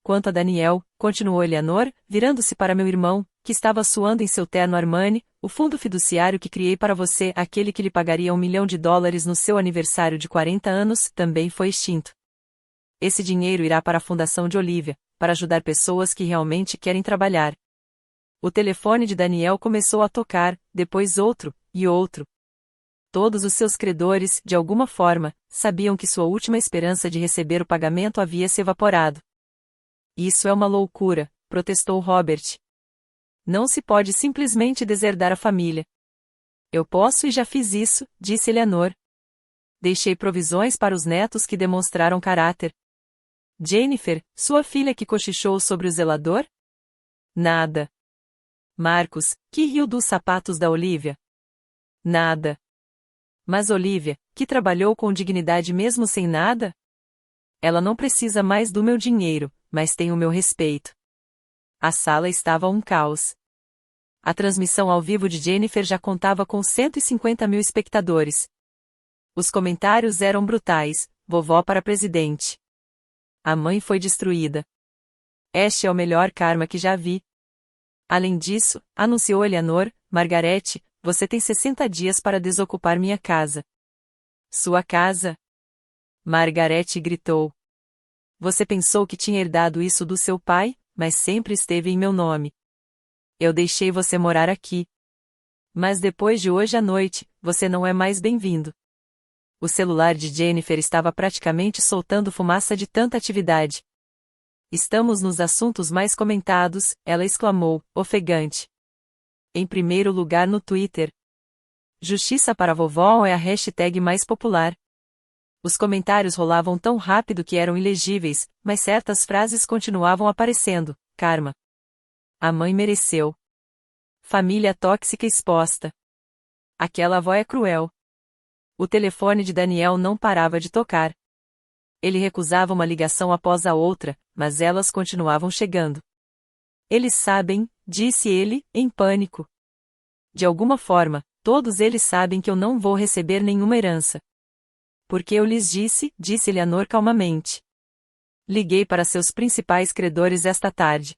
Quanto a Daniel, continuou Eleanor, virando-se para meu irmão, que estava suando em seu terno Armani, o fundo fiduciário que criei para você, aquele que lhe pagaria $1 milhão no seu aniversário de 40 anos, também foi extinto. Esse dinheiro irá para a Fundação de Olivia, para ajudar pessoas que realmente querem trabalhar. O telefone de Daniel começou a tocar, depois outro, e outro. Todos os seus credores, de alguma forma, sabiam que sua última esperança de receber o pagamento havia se evaporado. Isso é uma loucura, protestou Robert. Não se pode simplesmente deserdar a família. Eu posso e já fiz isso, disse Eleanor. Deixei provisões para os netos que demonstraram caráter. Jennifer, sua filha que cochichou sobre o zelador? Nada. Marcos, que riu dos sapatos da Olivia? Nada. Mas Olivia, que trabalhou com dignidade mesmo sem nada? Ela não precisa mais do meu dinheiro, mas tem o meu respeito. A sala estava um caos. A transmissão ao vivo de Jennifer já contava com 150 mil espectadores. Os comentários eram brutais, vovó para presidente. A mãe foi destruída. Este é o melhor karma que já vi. Além disso, anunciou Eleanor, Margaret, você tem 60 dias para desocupar minha casa. Sua casa? Margaret gritou. Você pensou que tinha herdado isso do seu pai, mas sempre esteve em meu nome. Eu deixei você morar aqui. Mas depois de hoje à noite, você não é mais bem-vindo. O celular de Jennifer estava praticamente soltando fumaça de tanta atividade. Estamos nos assuntos mais comentados, ela exclamou, ofegante. Em primeiro lugar no Twitter. Justiça para a vovó é a hashtag mais popular. Os comentários rolavam tão rápido que eram ilegíveis, mas certas frases continuavam aparecendo. Karma. A mãe mereceu. Família tóxica exposta. Aquela avó é cruel. O telefone de Daniel não parava de tocar. Ele recusava uma ligação após a outra, mas elas continuavam chegando. Eles sabem, disse ele, em pânico. De alguma forma, todos eles sabem que eu não vou receber nenhuma herança. Porque eu lhes disse Eleanor calmamente. Liguei para seus principais credores esta tarde.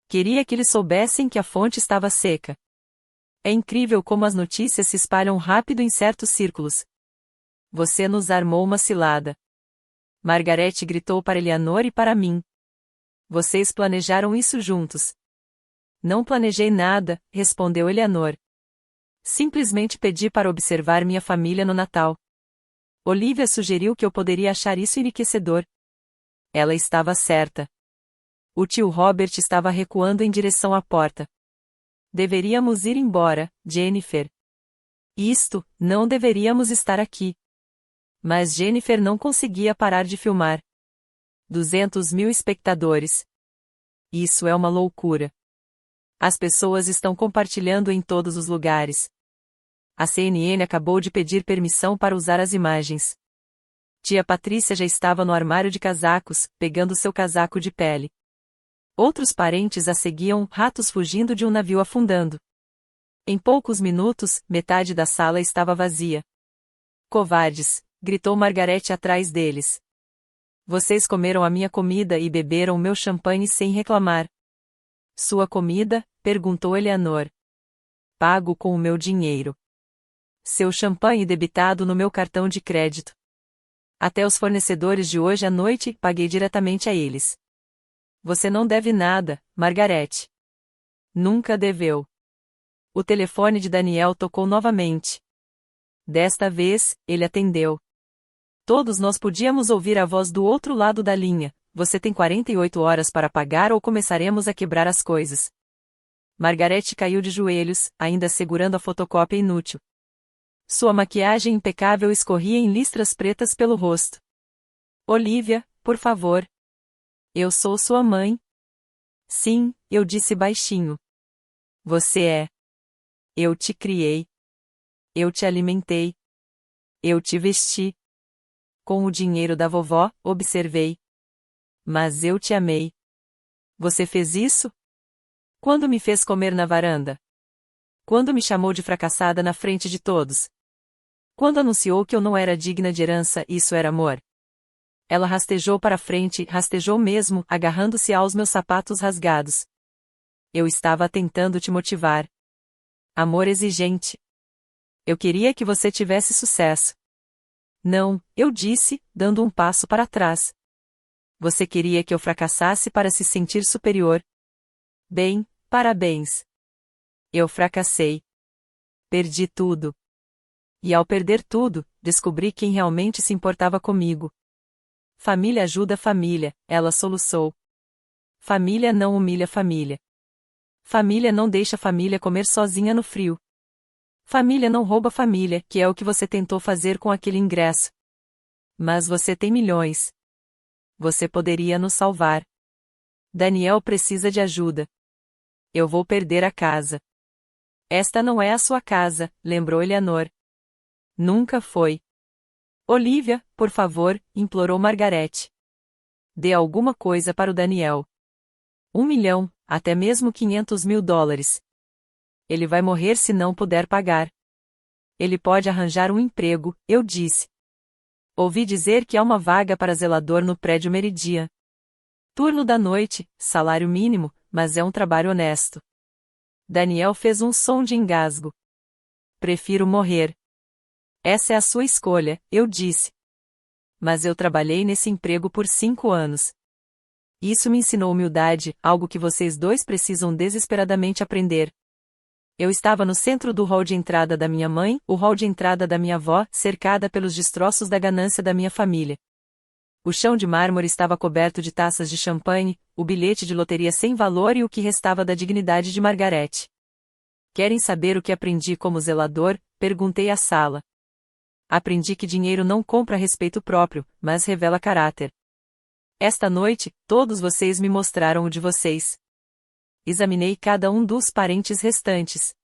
Queria que eles soubessem que a fonte estava seca. É incrível como as notícias se espalham rápido em certos círculos. Você nos armou uma cilada. Margaret gritou para Eleanor e para mim. Vocês planejaram isso juntos. Não planejei nada, respondeu Eleanor. Simplesmente pedi para observar minha família no Natal. Olivia sugeriu que eu poderia achar isso enriquecedor. Ela estava certa. O tio Robert estava recuando em direção à porta. Deveríamos ir embora, Jennifer. Não deveríamos estar aqui. Mas Jennifer não conseguia parar de filmar. 200.000 espectadores. Isso é uma loucura. As pessoas estão compartilhando em todos os lugares. A CNN acabou de pedir permissão para usar as imagens. Tia Patrícia já estava no armário de casacos, pegando seu casaco de pele. Outros parentes a seguiam, ratos fugindo de um navio afundando. Em poucos minutos, metade da sala estava vazia. Covardes, gritou Margaret atrás deles. Vocês comeram a minha comida e beberam meu champanhe sem reclamar. Sua comida? Perguntou Eleanor. Pago com o meu dinheiro. Seu champanhe debitado no meu cartão de crédito. Até os fornecedores de hoje à noite, paguei diretamente a eles. Você não deve nada, Margaret. Nunca deveu. O telefone de Daniel tocou novamente. Desta vez, ele atendeu. Todos nós podíamos ouvir a voz do outro lado da linha. Você tem 48 horas para pagar ou começaremos a quebrar as coisas. Margaret caiu de joelhos, ainda segurando a fotocópia inútil. Sua maquiagem impecável escorria em listras pretas pelo rosto. Olivia, por favor. Eu sou sua mãe. Sim, eu disse baixinho. Você é. Eu te criei. Eu te alimentei. Eu te vesti. Com o dinheiro da vovó, observei. Mas eu te amei. Você fez isso? Quando me fez comer na varanda? Quando me chamou de fracassada na frente de todos? Quando anunciou que eu não era digna de herança, isso era amor? Ela rastejou para frente, rastejou mesmo, agarrando-se aos meus sapatos rasgados. Eu estava tentando te motivar. Amor exigente. Eu queria que você tivesse sucesso. Não, eu disse, dando um passo para trás. Você queria que eu fracassasse para se sentir superior. Bem, parabéns. Eu fracassei. Perdi tudo. E ao perder tudo, descobri quem realmente se importava comigo. Família ajuda família, ela soluçou. Família não humilha família. Família não deixa família comer sozinha no frio. Família não rouba família, que é o que você tentou fazer com aquele ingresso. Mas você tem milhões. Você poderia nos salvar. Daniel precisa de ajuda. Eu vou perder a casa. Esta não é a sua casa, lembrou Eleanor. Nunca foi. Olivia, por favor, implorou Margaret. Dê alguma coisa para o Daniel. 1 milhão, até mesmo $500.000. Ele vai morrer se não puder pagar. Ele pode arranjar um emprego, eu disse. Ouvi dizer que há uma vaga para zelador no prédio Meridian. Turno da noite, salário mínimo, mas é um trabalho honesto. Daniel fez um som de engasgo. Prefiro morrer. Essa é a sua escolha, eu disse. Mas eu trabalhei nesse emprego por 5 anos. Isso me ensinou humildade, algo que vocês dois precisam desesperadamente aprender. Eu estava no centro do hall de entrada da minha mãe, o hall de entrada da minha avó, cercada pelos destroços da ganância da minha família. O chão de mármore estava coberto de taças de champanhe, o bilhete de loteria sem valor e o que restava da dignidade de Margaret. Querem saber o que aprendi como zelador? Perguntei à sala. Aprendi que dinheiro não compra respeito próprio, mas revela caráter. Esta noite, todos vocês me mostraram o de vocês. Examinei cada um dos parentes restantes.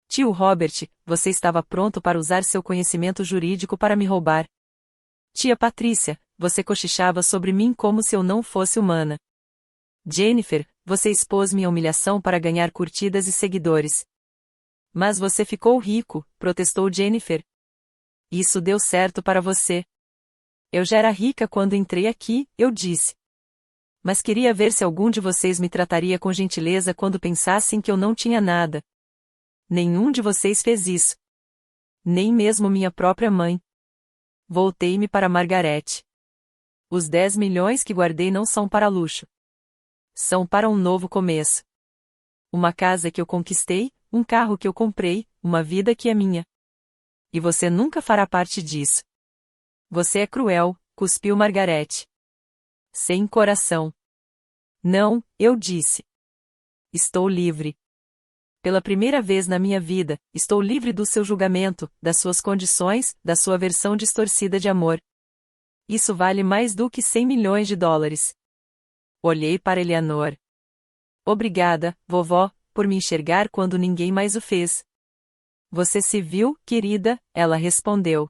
Tio Robert, você estava pronto para usar seu conhecimento jurídico para me roubar. Tia Patrícia, você cochichava sobre mim como se eu não fosse humana. Jennifer, você expôs minha humilhação para ganhar curtidas e seguidores. Mas você ficou rico, protestou Jennifer. Isso deu certo para você. Eu já era rica quando entrei aqui, eu disse. Mas queria ver se algum de vocês me trataria com gentileza quando pensassem que eu não tinha nada. Nenhum de vocês fez isso. Nem mesmo minha própria mãe. Voltei-me para Margarete. Os 10 milhões que guardei não são para luxo. São para um novo começo. Uma casa que eu conquistei, um carro que eu comprei, uma vida que é minha. E você nunca fará parte disso. Você é cruel, cuspiu Margarete. Sem coração. Não, eu disse. Estou livre. Pela primeira vez na minha vida, estou livre do seu julgamento, das suas condições, da sua versão distorcida de amor. Isso vale mais do que 100 milhões de dólares. Olhei para Eleanor. Obrigada, vovó, por me enxergar quando ninguém mais o fez. Você se viu, querida? Ela respondeu.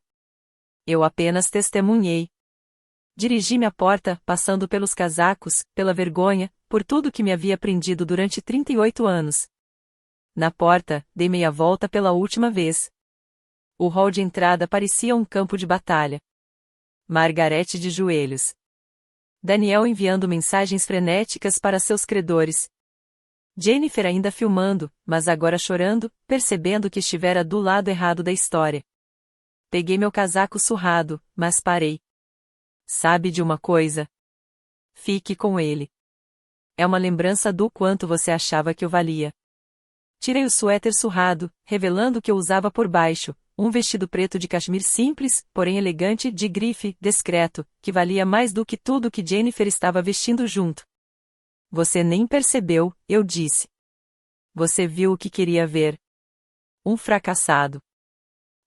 Eu apenas testemunhei. Dirigi-me à porta, passando pelos casacos, pela vergonha, por tudo que me havia aprendido durante 38 anos. Na porta, dei meia volta pela última vez. O hall de entrada parecia um campo de batalha. Margarete de joelhos. Daniel enviando mensagens frenéticas para seus credores. Jennifer ainda filmando, mas agora chorando, percebendo que estivera do lado errado da história. Peguei meu casaco surrado, mas parei. Sabe de uma coisa? Fique com ele. É uma lembrança do quanto você achava que eu valia. Tirei o suéter surrado, revelando que eu usava por baixo, um vestido preto de cachemir simples, porém elegante, de grife, discreto, que valia mais do que tudo que Jennifer estava vestindo junto. Você nem percebeu, eu disse. Você viu o que queria ver. Um fracassado.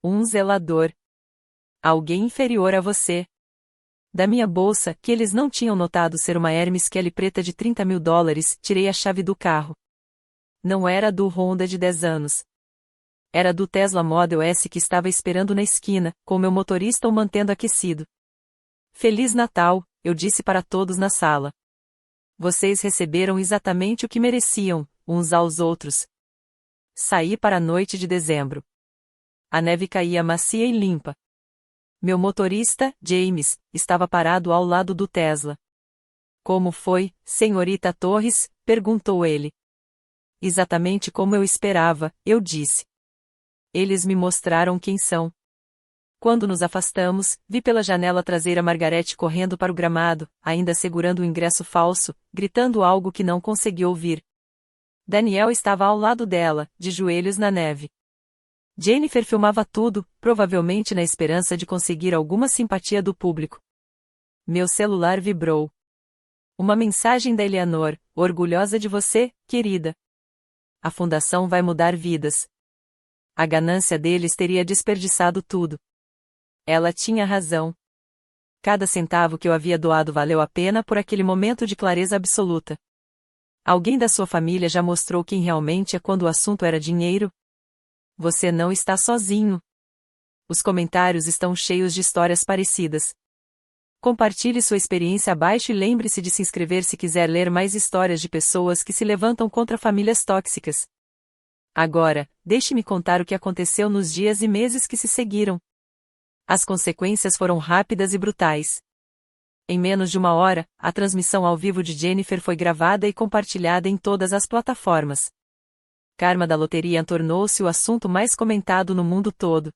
Um zelador. Alguém inferior a você. Da minha bolsa, que eles não tinham notado ser uma Hermes Kelly preta de 30 mil dólares, tirei a chave do carro. Não era do Honda de 10 anos. Era do Tesla Model S que estava esperando na esquina, com meu motorista o mantendo aquecido. Feliz Natal, eu disse para todos na sala. Vocês receberam exatamente o que mereciam, uns aos outros. Saí para a noite de dezembro. A neve caía macia e limpa. Meu motorista, James, estava parado ao lado do Tesla. Como foi, senhorita Torres? Perguntou ele. Exatamente como eu esperava, eu disse. Eles me mostraram quem são. Quando nos afastamos, vi pela janela traseira Margarete correndo para o gramado, ainda segurando o ingresso falso, gritando algo que não consegui ouvir. Daniel estava ao lado dela, de joelhos na neve. Jennifer filmava tudo, provavelmente na esperança de conseguir alguma simpatia do público. Meu celular vibrou. Uma mensagem da Eleanor, orgulhosa de você, querida. A fundação vai mudar vidas. A ganância deles teria desperdiçado tudo. Ela tinha razão. Cada centavo que eu havia doado valeu a pena por aquele momento de clareza absoluta. Alguém da sua família já mostrou quem realmente é quando o assunto era dinheiro? Você não está sozinho. Os comentários estão cheios de histórias parecidas. Compartilhe sua experiência abaixo e lembre-se de se inscrever se quiser ler mais histórias de pessoas que se levantam contra famílias tóxicas. Agora, deixe-me contar o que aconteceu nos dias e meses que se seguiram. As consequências foram rápidas e brutais. Em menos de uma hora, a transmissão ao vivo de Jennifer foi gravada e compartilhada em todas as plataformas. Karma da loteria tornou-se o assunto mais comentado no mundo todo.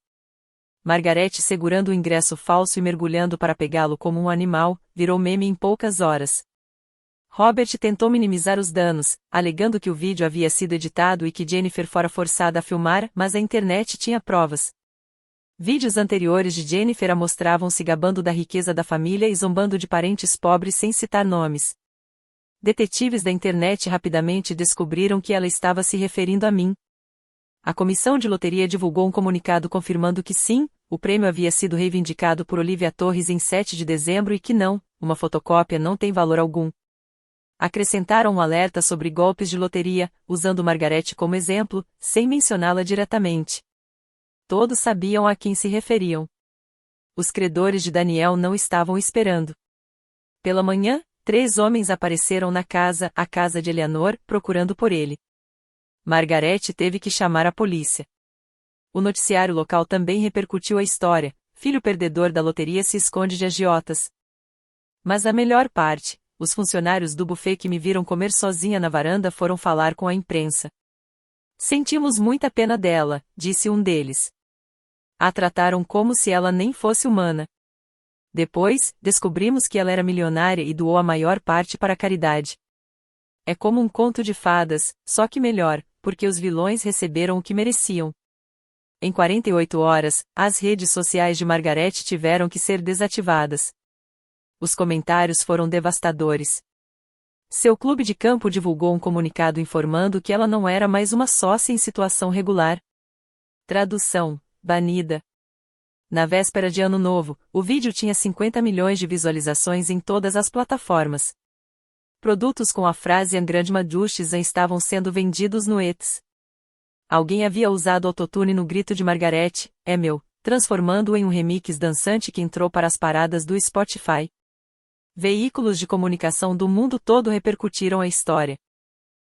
Margarete segurando o ingresso falso e mergulhando para pegá-lo como um animal, virou meme em poucas horas. Robert tentou minimizar os danos, alegando que o vídeo havia sido editado e que Jennifer fora forçada a filmar, mas a internet tinha provas. Vídeos anteriores de Jennifer a mostravam se gabando da riqueza da família e zombando de parentes pobres sem citar nomes. Detetives da internet rapidamente descobriram que ela estava se referindo a mim. A comissão de loteria divulgou um comunicado confirmando que sim, o prêmio havia sido reivindicado por Olivia Torres em 7 de dezembro e que não, uma fotocópia não tem valor algum. Acrescentaram um alerta sobre golpes de loteria, usando Margarete como exemplo, sem mencioná-la diretamente. Todos sabiam a quem se referiam. Os credores de Daniel não estavam esperando. Pela manhã, 3 homens apareceram na casa, a casa de Eleanor, procurando por ele. Margarete teve que chamar a polícia. O noticiário local também repercutiu a história: filho perdedor da loteria se esconde de agiotas. Mas a melhor parte, Os funcionários do buffet que me viram comer sozinha na varanda foram falar com a imprensa. Sentimos muita pena dela, disse um deles. A trataram como se ela nem fosse humana. Depois, descobrimos que ela era milionária e doou a maior parte para a caridade. É como um conto de fadas, só que melhor, porque os vilões receberam o que mereciam. Em 48 horas, as redes sociais de Margaret tiveram que ser desativadas. Os comentários foram devastadores. Seu clube de campo divulgou um comunicado informando que ela não era mais uma sócia em situação regular. Tradução: banida. Na véspera de Ano Novo, o vídeo tinha 50 milhões de visualizações em todas as plataformas. Produtos com a frase "En grande justiça" estavam sendo vendidos no Etsy. Alguém havia usado autotune no grito de Margaret, "É meu", transformando-o em um remix dançante que entrou para as paradas do Spotify. Veículos de comunicação do mundo todo repercutiram a história.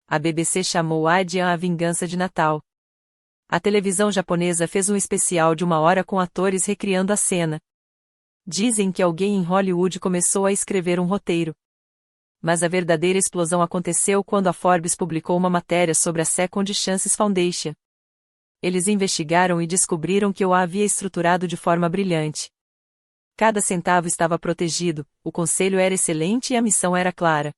A BBC chamou a Vingança de Natal. A televisão japonesa fez um especial de 1 hora com atores recriando a cena. Dizem que alguém em Hollywood começou a escrever um roteiro. Mas a verdadeira explosão aconteceu quando a Forbes publicou uma matéria sobre a Second Chances Foundation. Eles investigaram e descobriram que eu a havia estruturado de forma brilhante. Cada centavo estava protegido, o conselho era excelente e a missão era clara.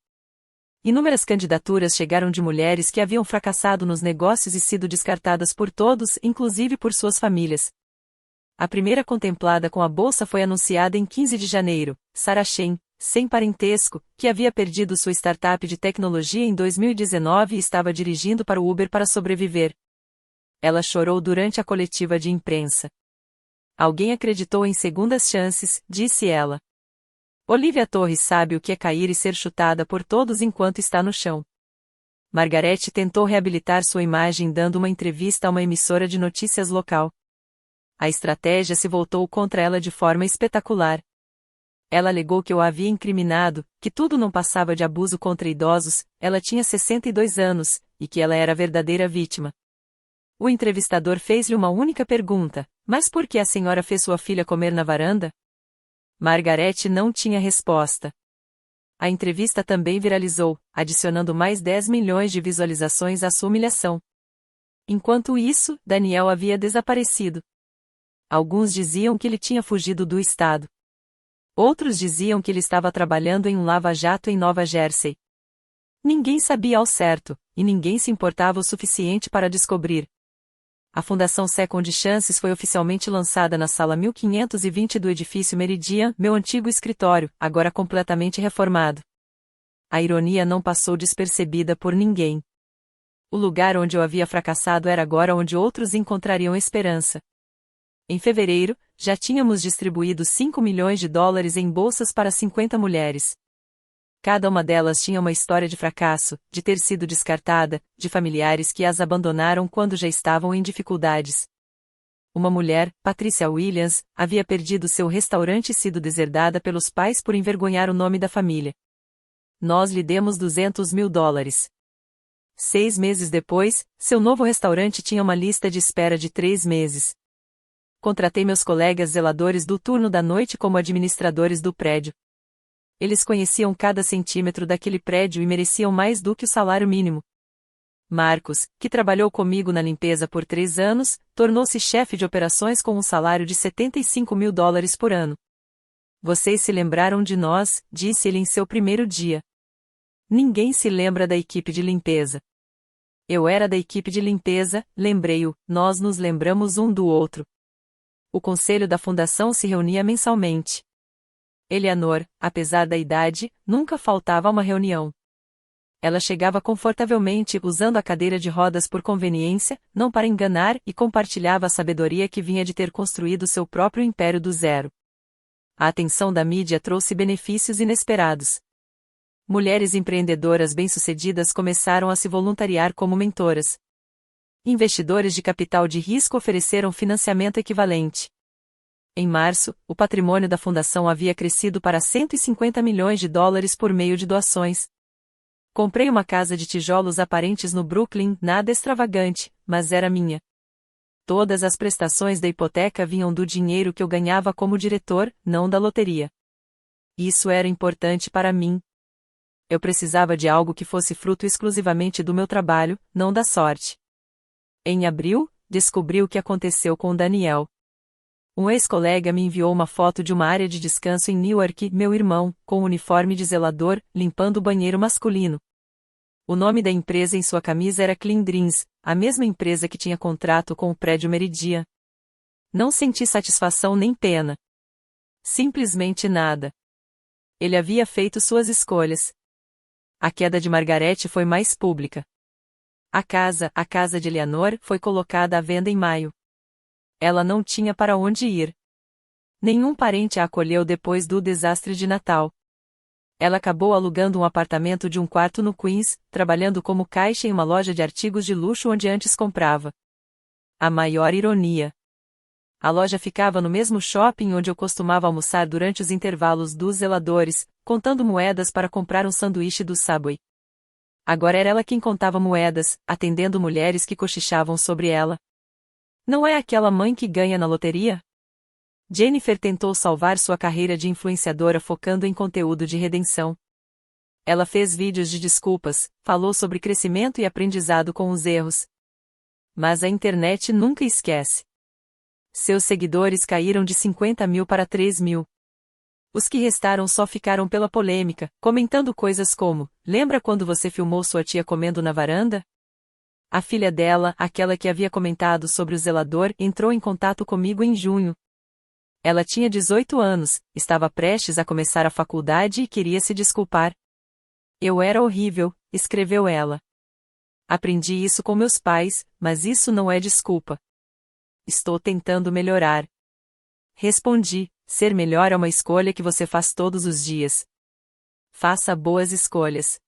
Inúmeras candidaturas chegaram de mulheres que haviam fracassado nos negócios e sido descartadas por todos, inclusive por suas famílias. A primeira contemplada com a bolsa foi anunciada em 15 de janeiro, Sarah Chen, sem parentesco, que havia perdido sua startup de tecnologia em 2019 e estava dirigindo para o Uber para sobreviver. Ela chorou durante a coletiva de imprensa. Alguém acreditou em segundas chances, disse ela. Olivia Torres sabe o que é cair e ser chutada por todos enquanto está no chão. Margaret tentou reabilitar sua imagem dando uma entrevista a uma emissora de notícias local. A estratégia se voltou contra ela de forma espetacular. Ela alegou que eu a havia incriminado, que tudo não passava de abuso contra idosos, ela tinha 62 anos, e que ela era a verdadeira vítima. O entrevistador fez-lhe uma única pergunta: mas por que a senhora fez sua filha comer na varanda? Margaret não tinha resposta. A entrevista também viralizou, adicionando mais 10 milhões de visualizações à sua humilhação. Enquanto isso, Daniel havia desaparecido. Alguns diziam que ele tinha fugido do estado. Outros diziam que ele estava trabalhando em um lava-jato em Nova Jersey. Ninguém sabia ao certo, e ninguém se importava o suficiente para descobrir. A Fundação Second Chances foi oficialmente lançada na sala 1520 do edifício Meridian, meu antigo escritório, agora completamente reformado. A ironia não passou despercebida por ninguém. O lugar onde eu havia fracassado era agora onde outros encontrariam esperança. Em fevereiro, já tínhamos distribuído 5 milhões de dólares em bolsas para 50 mulheres. Cada uma delas tinha uma história de fracasso, de ter sido descartada, de familiares que as abandonaram quando já estavam em dificuldades. Uma mulher, Patricia Williams, havia perdido seu restaurante e sido deserdada pelos pais por envergonhar o nome da família. Nós lhe demos 200 mil dólares. 6 meses depois, seu novo restaurante tinha uma lista de espera de 3 meses. Contratei meus colegas zeladores do turno da noite como administradores do prédio. Eles conheciam cada centímetro daquele prédio e mereciam mais do que o salário mínimo. Marcos, que trabalhou comigo na limpeza por 3 anos, tornou-se chefe de operações com um salário de 75 mil dólares por ano. Vocês se lembraram de nós, disse ele em seu primeiro dia. Ninguém se lembra da equipe de limpeza. Eu era da equipe de limpeza, lembrei-o, nós nos lembramos um do outro. O conselho da fundação se reunia mensalmente. Eleanor, apesar da idade, nunca faltava a uma reunião. Ela chegava confortavelmente usando a cadeira de rodas por conveniência, não para enganar, e compartilhava a sabedoria que vinha de ter construído seu próprio império do zero. A atenção da mídia trouxe benefícios inesperados. Mulheres empreendedoras bem-sucedidas começaram a se voluntariar como mentoras. Investidores de capital de risco ofereceram financiamento equivalente. Em março, o patrimônio da fundação havia crescido para 150 milhões de dólares por meio de doações. Comprei uma casa de tijolos aparentes no Brooklyn, nada extravagante, mas era minha. Todas as prestações da hipoteca vinham do dinheiro que eu ganhava como diretor, não da loteria. Isso era importante para mim. Eu precisava de algo que fosse fruto exclusivamente do meu trabalho, não da sorte. Em abril, descobri o que aconteceu com Daniel. Um ex-colega me enviou uma foto de uma área de descanso em Newark, meu irmão, com um uniforme de zelador, limpando o banheiro masculino. O nome da empresa em sua camisa era Clean Dreams, a mesma empresa que tinha contrato com o prédio Meridian. Não senti satisfação nem pena. Simplesmente nada. Ele havia feito suas escolhas. A queda de Margarete foi mais pública. A casa de Eleanor, foi colocada à venda em maio. Ela não tinha para onde ir. Nenhum parente a acolheu depois do desastre de Natal. Ela acabou alugando um apartamento de um quarto no Queens, trabalhando como caixa em uma loja de artigos de luxo onde antes comprava. A maior ironia. A loja ficava no mesmo shopping onde eu costumava almoçar durante os intervalos dos zeladores, contando moedas para comprar um sanduíche do Subway. Agora era ela quem contava moedas, atendendo mulheres que cochichavam sobre ela. Não é aquela mãe que ganha na loteria? Jennifer tentou salvar sua carreira de influenciadora focando em conteúdo de redenção. Ela fez vídeos de desculpas, falou sobre crescimento e aprendizado com os erros. Mas a internet nunca esquece. Seus seguidores caíram de 50 mil para 3 mil. Os que restaram só ficaram pela polêmica, comentando coisas como: lembra quando você filmou sua tia comendo na varanda? A filha dela, aquela que havia comentado sobre o zelador, entrou em contato comigo em junho. Ela tinha 18 anos, estava prestes a começar a faculdade e queria se desculpar. Eu era horrível, escreveu ela. Aprendi isso com meus pais, mas isso não é desculpa. Estou tentando melhorar. Respondi: ser melhor é uma escolha que você faz todos os dias. Faça boas escolhas.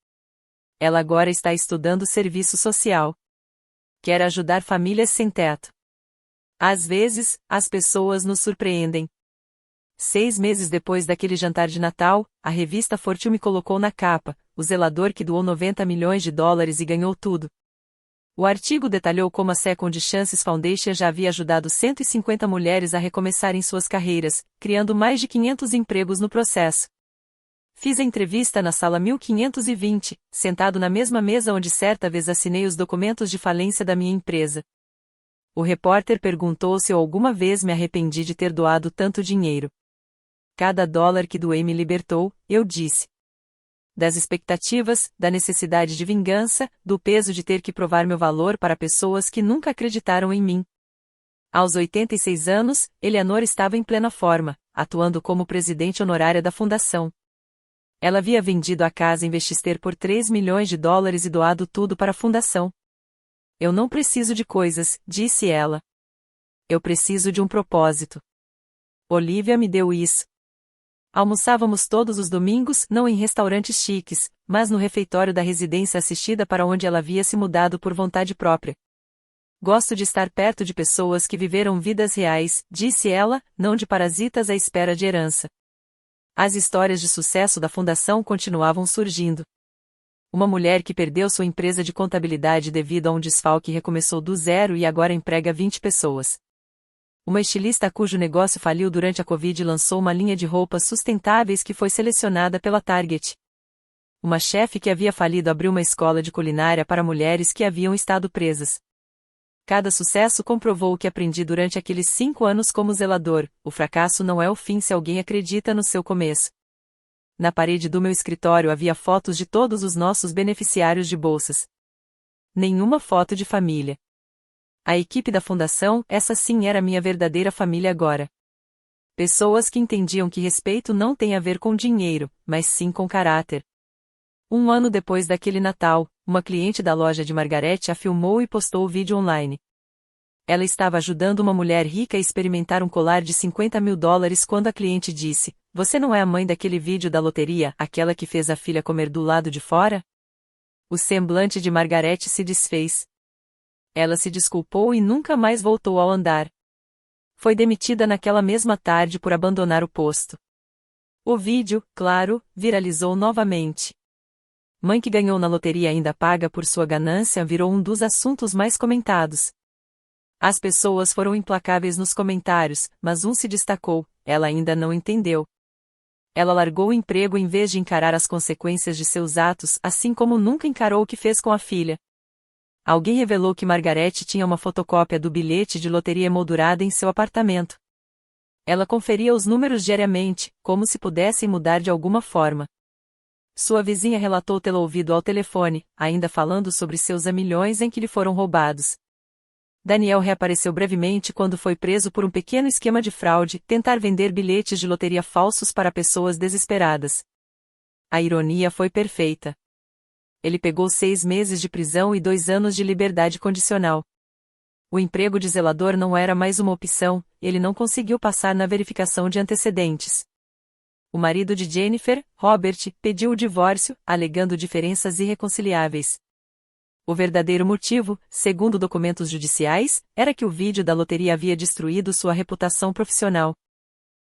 Ela agora está estudando serviço social. Quer ajudar famílias sem teto. Às vezes, as pessoas nos surpreendem. 6 meses depois daquele jantar de Natal, a revista Fortune me colocou na capa, o zelador que doou 90 milhões de dólares e ganhou tudo. O artigo detalhou como a Second Chances Foundation já havia ajudado 150 mulheres a recomeçarem suas carreiras, criando mais de 500 empregos no processo. Fiz a entrevista na sala 1520, sentado na mesma mesa onde certa vez assinei os documentos de falência da minha empresa. O repórter perguntou se eu alguma vez me arrependi de ter doado tanto dinheiro. Cada dólar que doei me libertou, eu disse. Das expectativas, da necessidade de vingança, do peso de ter que provar meu valor para pessoas que nunca acreditaram em mim. Aos 86 anos, Eleanor estava em plena forma, atuando como presidente honorária da fundação. Ela havia vendido a casa em Westchester por 3 milhões de dólares e doado tudo para a fundação. Eu não preciso de coisas, disse ela. Eu preciso de um propósito. Olivia me deu isso. Almoçávamos todos os domingos, não em restaurantes chiques, mas no refeitório da residência assistida para onde ela havia se mudado por vontade própria. Gosto de estar perto de pessoas que viveram vidas reais, disse ela, não de parasitas à espera de herança. As histórias de sucesso da fundação continuavam surgindo. Uma mulher que perdeu sua empresa de contabilidade devido a um desfalque recomeçou do zero e agora emprega 20 pessoas. Uma estilista cujo negócio faliu durante a Covid lançou uma linha de roupas sustentáveis que foi selecionada pela Target. Uma chefe que havia falido abriu uma escola de culinária para mulheres que haviam estado presas. Cada sucesso comprovou o que aprendi durante aqueles 5 anos como zelador: o fracasso não é o fim se alguém acredita no seu começo. Na parede do meu escritório havia fotos de todos os nossos beneficiários de bolsas. Nenhuma foto de família. A equipe da fundação, essa sim era minha verdadeira família agora. Pessoas que entendiam que respeito não tem a ver com dinheiro, mas sim com caráter. 1 ano depois daquele Natal, uma cliente da loja de Margarete a filmou e postou o vídeo online. Ela estava ajudando uma mulher rica a experimentar um colar de 50 mil dólares quando a cliente disse: "Você não é a mãe daquele vídeo da loteria, aquela que fez a filha comer do lado de fora?" O semblante de Margarete se desfez. Ela se desculpou e nunca mais voltou ao andar. Foi demitida naquela mesma tarde por abandonar o posto. O vídeo, claro, viralizou novamente. Mãe que ganhou na loteria ainda paga por sua ganância virou um dos assuntos mais comentados. As pessoas foram implacáveis nos comentários, mas um se destacou: ela ainda não entendeu. Ela largou o emprego em vez de encarar as consequências de seus atos, assim como nunca encarou o que fez com a filha. Alguém revelou que Margaret tinha uma fotocópia do bilhete de loteria emoldurada em seu apartamento. Ela conferia os números diariamente, como se pudessem mudar de alguma forma. Sua vizinha relatou tê-la ouvido ao telefone, ainda falando sobre seus milhões em que lhe foram roubados. Daniel reapareceu brevemente quando foi preso por um pequeno esquema de fraude, tentar vender bilhetes de loteria falsos para pessoas desesperadas. A ironia foi perfeita. Ele pegou 6 meses de prisão e 2 anos de liberdade condicional. O emprego de zelador não era mais uma opção, ele não conseguiu passar na verificação de antecedentes. O marido de Jennifer, Robert, pediu o divórcio, alegando diferenças irreconciliáveis. O verdadeiro motivo, segundo documentos judiciais, era que o vídeo da loteria havia destruído sua reputação profissional.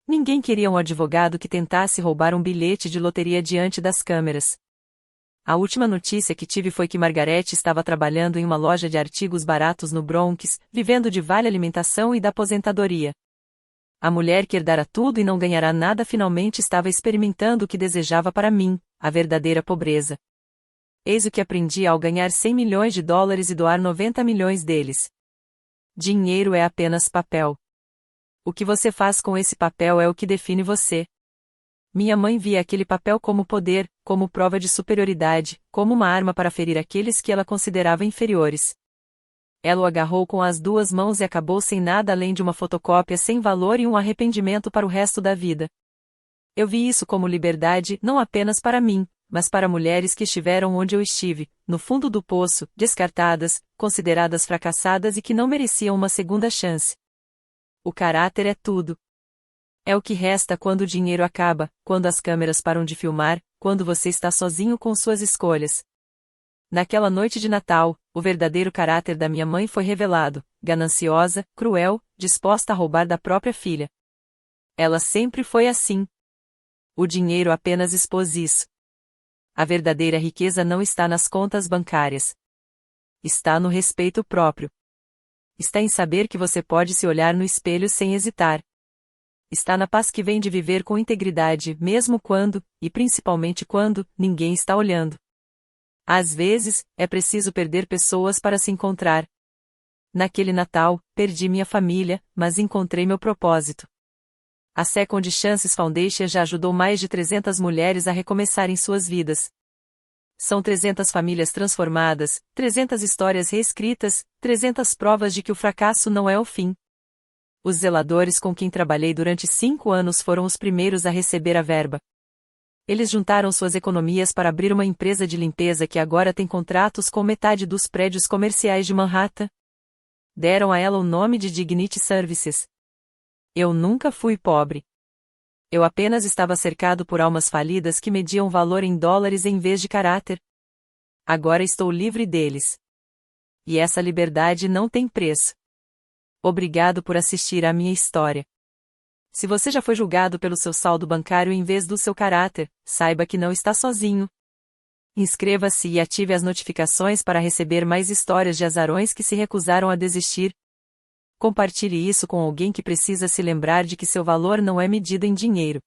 Ninguém queria um advogado que tentasse roubar um bilhete de loteria diante das câmeras. A última notícia que tive foi que Margaret estava trabalhando em uma loja de artigos baratos no Bronx, vivendo de vale alimentação e da aposentadoria. A mulher que herdara tudo e não ganhará nada finalmente estava experimentando o que desejava para mim, a verdadeira pobreza. Eis o que aprendi ao ganhar 100 milhões de dólares e doar 90 milhões deles. Dinheiro é apenas papel. O que você faz com esse papel é o que define você. Minha mãe via aquele papel como poder, como prova de superioridade, como uma arma para ferir aqueles que ela considerava inferiores. Ela o agarrou com as 2 mãos e acabou sem nada além de uma fotocópia sem valor e um arrependimento para o resto da vida. Eu vi isso como liberdade não apenas para mim, mas para mulheres que estiveram onde eu estive, no fundo do poço, descartadas, consideradas fracassadas e que não mereciam uma segunda chance. O caráter é tudo. É o que resta quando o dinheiro acaba, quando as câmeras param de filmar, quando você está sozinho com suas escolhas. Naquela noite de Natal, o verdadeiro caráter da minha mãe foi revelado, gananciosa, cruel, disposta a roubar da própria filha. Ela sempre foi assim. O dinheiro apenas expôs isso. A verdadeira riqueza não está nas contas bancárias. Está no respeito próprio. Está em saber que você pode se olhar no espelho sem hesitar. Está na paz que vem de viver com integridade, mesmo quando, e principalmente quando, ninguém está olhando. Às vezes, é preciso perder pessoas para se encontrar. Naquele Natal, perdi minha família, mas encontrei meu propósito. A Second Chances Foundation já ajudou mais de 300 mulheres a recomeçarem suas vidas. São 300 famílias transformadas, 300 histórias reescritas, 300 provas de que o fracasso não é o fim. Os zeladores com quem trabalhei durante 5 anos foram os primeiros a receber a verba. Eles juntaram suas economias para abrir uma empresa de limpeza que agora tem contratos com metade dos prédios comerciais de Manhattan. Deram a ela o nome de Dignity Services. Eu nunca fui pobre. Eu apenas estava cercado por almas falidas que mediam valor em dólares em vez de caráter. Agora estou livre deles. E essa liberdade não tem preço. Obrigado por assistir à minha história. Se você já foi julgado pelo seu saldo bancário em vez do seu caráter, saiba que não está sozinho. Inscreva-se e ative as notificações para receber mais histórias de azarões que se recusaram a desistir. Compartilhe isso com alguém que precisa se lembrar de que seu valor não é medido em dinheiro.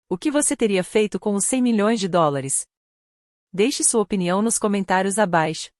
O que você teria feito com os 100 milhões de dólares? Deixe sua opinião nos comentários abaixo.